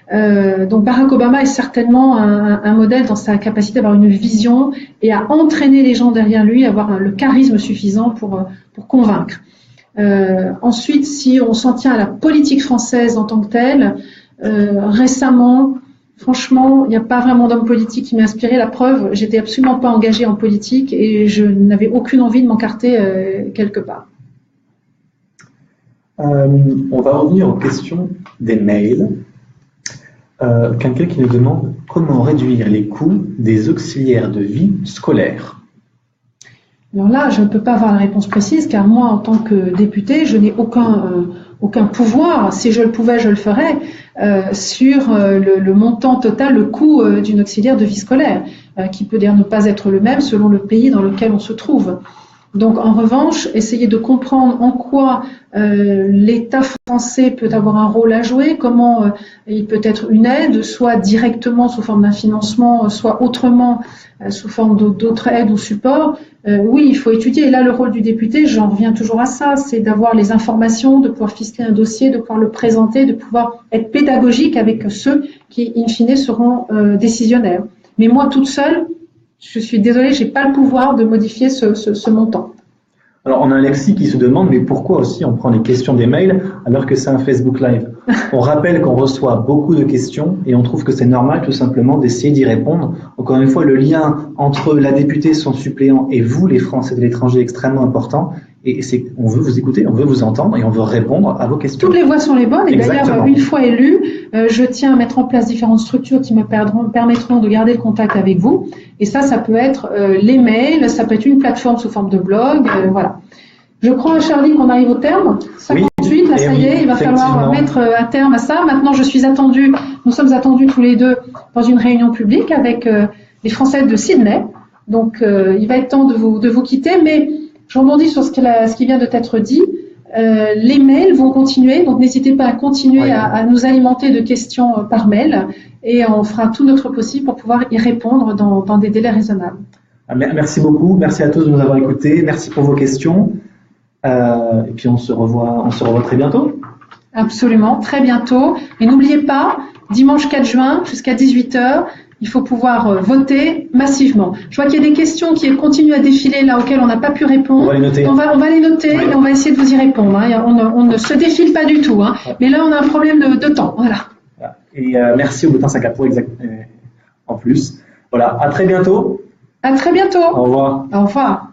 Donc Barack Obama est certainement un modèle dans sa capacité à avoir une vision et à entraîner les gens derrière lui, à avoir le charisme suffisant pour convaincre. Ensuite, si on s'en tient à la politique française en tant que telle, récemment, franchement, il n'y a pas vraiment d'homme politique qui m'a inspiré. La preuve, j'étais absolument pas engagée en politique et je n'avais aucune envie de m'encarter quelque part. On va revenir aux questions des mails. Quelqu'un qui nous demande comment réduire les coûts des auxiliaires de vie scolaire. Alors là, je ne peux pas avoir la réponse précise car moi, en tant que députée, je n'ai aucun pouvoir. Si je le pouvais, je le ferais sur le montant total, le coût d'une auxiliaire de vie scolaire, qui peut d'ailleurs ne pas être le même selon le pays dans lequel on se trouve. Donc, en revanche, essayer de comprendre en quoi l'État français peut avoir un rôle à jouer, comment il peut être une aide, soit directement sous forme d'un financement, soit autrement sous forme d'autres aides ou supports. Oui, il faut étudier. Et là, le rôle du député, j'en reviens toujours à ça, c'est d'avoir les informations, de pouvoir ficeler un dossier, de pouvoir le présenter, de pouvoir être pédagogique avec ceux qui, in fine, seront décisionnaires. Mais moi, toute seule, je suis désolée, je n'ai pas le pouvoir de modifier ce montant. Alors, on a Alexis qui se demande, mais pourquoi aussi on prend les questions des mails alors que c'est un Facebook Live? On rappelle qu'on reçoit beaucoup de questions et on trouve que c'est normal tout simplement d'essayer d'y répondre. Encore une fois, le lien entre la députée, son suppléant et vous, les Français de l'étranger, est extrêmement important. Et on veut vous écouter, on veut vous entendre et on veut répondre à vos questions. Toutes les voix sont les bonnes. Et d'ailleurs, une fois élue, je tiens à mettre en place différentes structures qui me permettront de garder le contact avec vous. Et ça peut être les mails, ça peut être une plateforme sous forme de blog, voilà. Je crois, Charlie, qu'on arrive au terme. 58, là, ça y est, il va falloir mettre un terme à ça. Maintenant, nous sommes attendus tous les deux dans une réunion publique avec les Français de Sydney. Donc, il va être temps de vous quitter, mais je rebondis sur ce qui vient de t'être dit. Les mails vont continuer, donc n'hésitez pas à continuer à nous alimenter de questions par mail et on fera tout notre possible pour pouvoir y répondre dans des délais raisonnables. Merci beaucoup, merci à tous de nous avoir écoutés, merci pour vos questions et puis on se revoit très bientôt. Absolument, très bientôt. Et n'oubliez pas, dimanche 4 juin jusqu'à 18h, il faut pouvoir voter massivement. Je vois qu'il y a des questions qui continuent à défiler là auxquelles on n'a pas pu répondre. On va les noter. On va les noter et on va essayer de vous y répondre. Hein. On ne se défile pas du tout. Hein. Mais là, on a un problème de temps. Voilà. Et merci au Bottin Singapour en plus. Voilà, à très bientôt. À très bientôt. Au revoir. Au revoir.